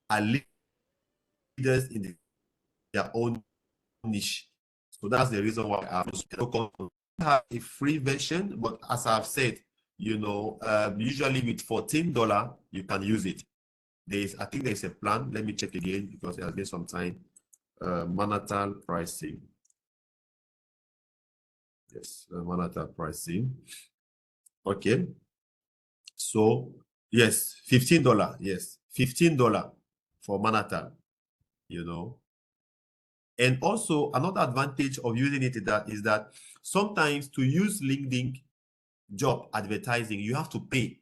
are leaders in their own niche. So that's the reason why I have a free version, but as I've said, you know, usually with $14 you can use it. I think there's a plan. Let me check again because it has been some time. Manhattan pricing. Yes, Manhattan pricing. Okay. So yes, $15. Yes, $15 for Manhattan, you know. And also another advantage of using it is that sometimes to use LinkedIn job advertising, you have to pay.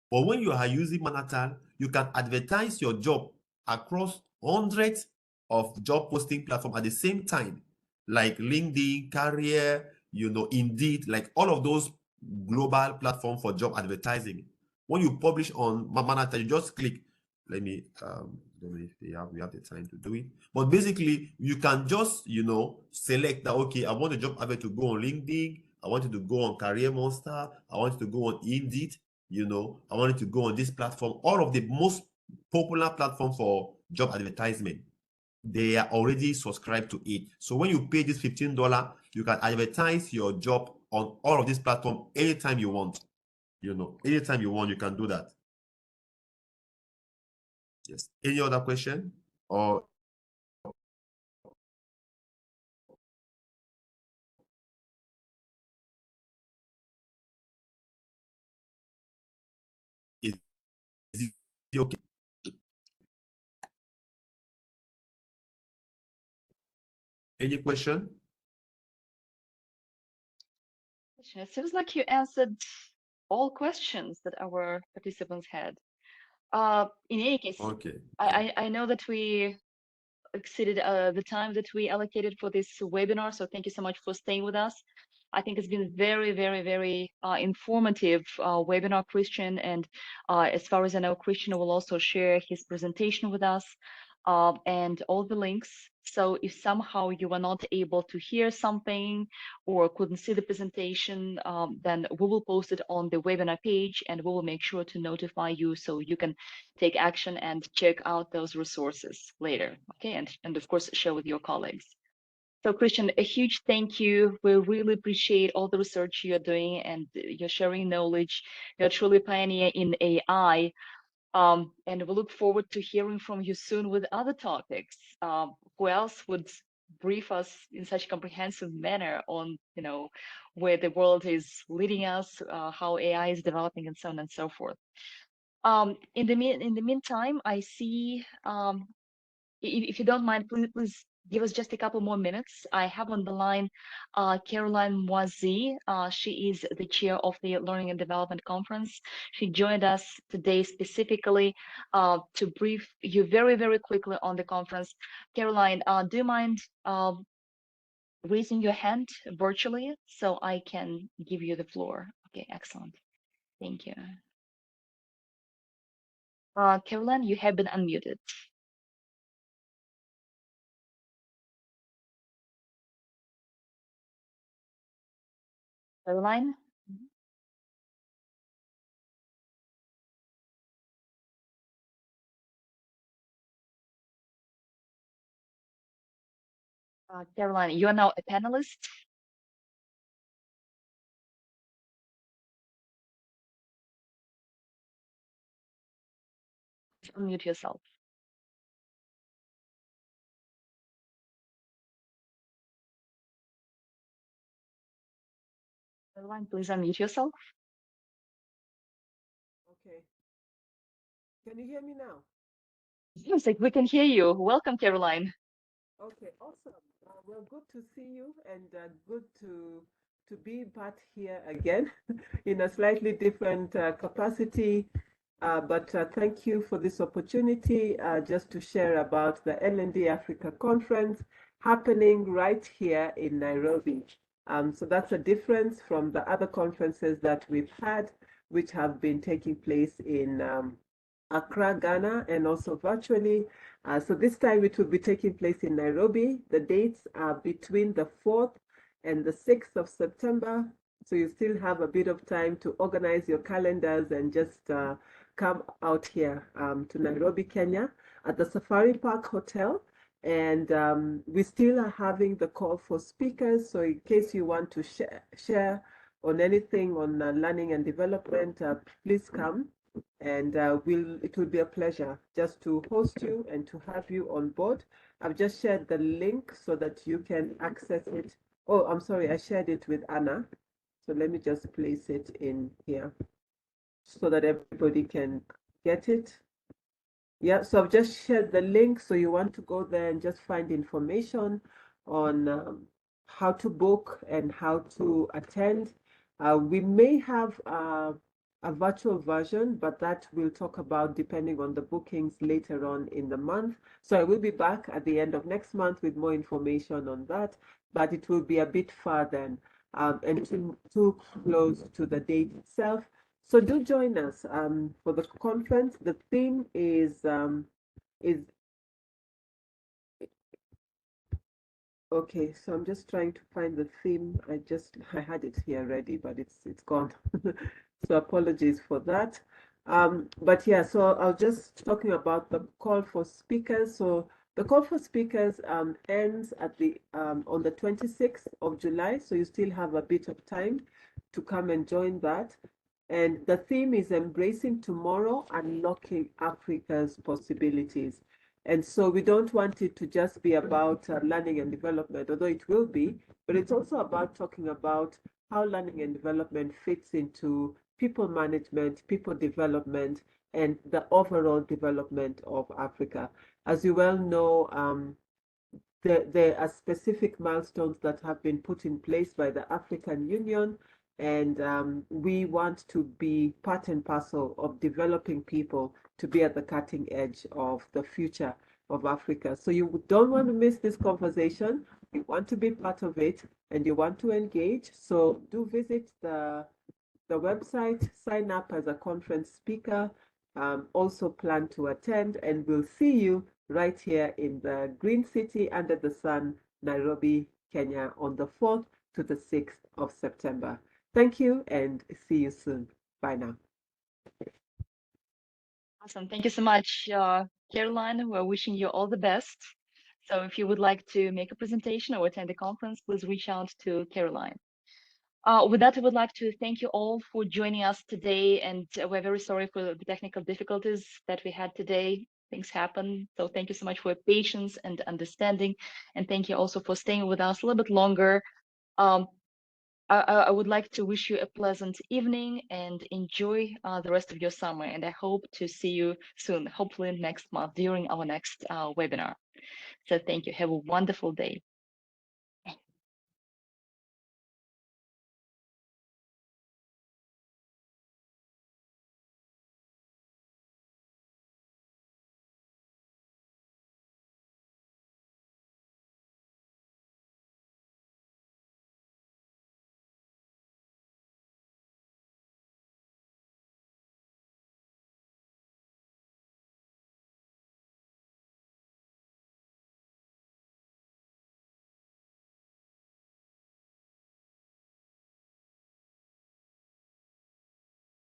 But when you are using Manhattan, you can advertise your job across hundreds of job posting platforms at the same time, like LinkedIn, Career, you know, Indeed, like all of those global platforms for job advertising. When you publish on Manhattan, you just click. Let me don't know if we have the time to do it. But basically, you can just, you know, select that, okay, I want the job advert to go on LinkedIn, I want it to go on Career Monster, I want it to go on Indeed, you know, I wanted to go on this platform. All of the most popular platform for job advertisement, they are already subscribed to it. So when you pay this $15, you can advertise your job on all of these platforms anytime you want. You know, anytime you want, you can do that. Yes. Any other question? Or is it okay? Any question? It seems like you answered all questions that our participants had. In any case, Okay. I know that we exceeded the time that we allocated for this webinar, so thank you so much for staying with us. I think it's been very, very, very informative webinar, Christian. And as far as I know, Christian will also share his presentation with us and all the links. So if somehow you were not able to hear something or couldn't see the presentation, then we will post it on the webinar page and we will make sure to notify you so you can take action and check out those resources later. Okay, and of course, share with your colleagues. So Christian, a huge thank you. We really appreciate all the research you're doing and you're sharing knowledge. You're truly pioneer in AI. And we look forward to hearing from you soon with other topics. Who else would brief us in such a comprehensive manner on, where the world is leading us, how AI is developing, and so on and so forth. In the meantime, I see, if you don't mind, please give us just a couple more minutes. I have on the line Caroline Moisy. She is the chair of the Learning and Development Conference. She joined us today specifically to brief you very, very quickly on the conference. Caroline, do you mind raising your hand virtually so I can give you the floor? Okay, excellent. Thank you. Caroline, you have been unmuted. Caroline? Caroline, you are now a panelist. Unmute yourself. Caroline, please unmute yourself. Okay. Can you hear me now? Yes, like we can hear you. Welcome, Caroline. Okay, awesome. Well, good to see you and good to be back here again in a slightly different capacity. But thank you for this opportunity just to share about the L&D Africa conference happening right here in Nairobi. So that's a difference from the other conferences that we've had, which have been taking place in Accra, Ghana, and also virtually. So this time it will be taking place in Nairobi. The dates are between the 4th and the 6th of September. So you still have a bit of time to organize your calendars and just come out here to Nairobi, Kenya at the Safari Park Hotel. And we still are having the call for speakers. So in case you want to share on anything on learning and development, please come. And it will be a pleasure just to host you and to have you on board. I've just shared the link so that you can access it. Oh, I'm sorry, I shared it with Anna. So let me just place it in here so that everybody can get it. Yeah, so I've just shared the link. So you want to go there and just find information on how to book and how to attend. We may have a virtual version, but that we'll talk about depending on the bookings later on in the month. So I will be back at the end of next month with more information on that, but it will be a bit far then and too close to the date itself. So do join us for the conference. The theme is okay. So I'm just trying to find the theme. I had it here ready, but it's gone. So apologies for that. But yeah, so I was just talking about the call for speakers. So the call for speakers ends at on the 26th of July. So you still have a bit of time to come and join that. And the theme is Embracing Tomorrow, Unlocking Africa's Possibilities. And so we don't want it to just be about learning and development, although it will be, but it's also about talking about how learning and development fits into people management, people development, and the overall development of Africa. As you well know, there are specific milestones that have been put in place by the African Union, and we want to be part and parcel of developing people to be at the cutting edge of the future of Africa. So you don't want to miss this conversation. You want to be part of it and you want to engage. So do visit the website, sign up as a conference speaker, also plan to attend, and we'll see you right here in the Green City under the sun, Nairobi, Kenya, on the 4th to the 6th of September. Thank you and see you soon. Bye now. Awesome. Thank you so much, Caroline. We're wishing you all the best. So if you would like to make a presentation or attend the conference, please reach out to Caroline. With that, I would like to thank you all for joining us today, and we're very sorry for the technical difficulties that we had today. Things happen, so thank you so much for your patience and understanding, and thank you also for staying with us a little bit longer. I would like to wish you a pleasant evening and enjoy the rest of your summer, and I hope to see you soon, hopefully next month during our next webinar. So thank you. Have a wonderful day.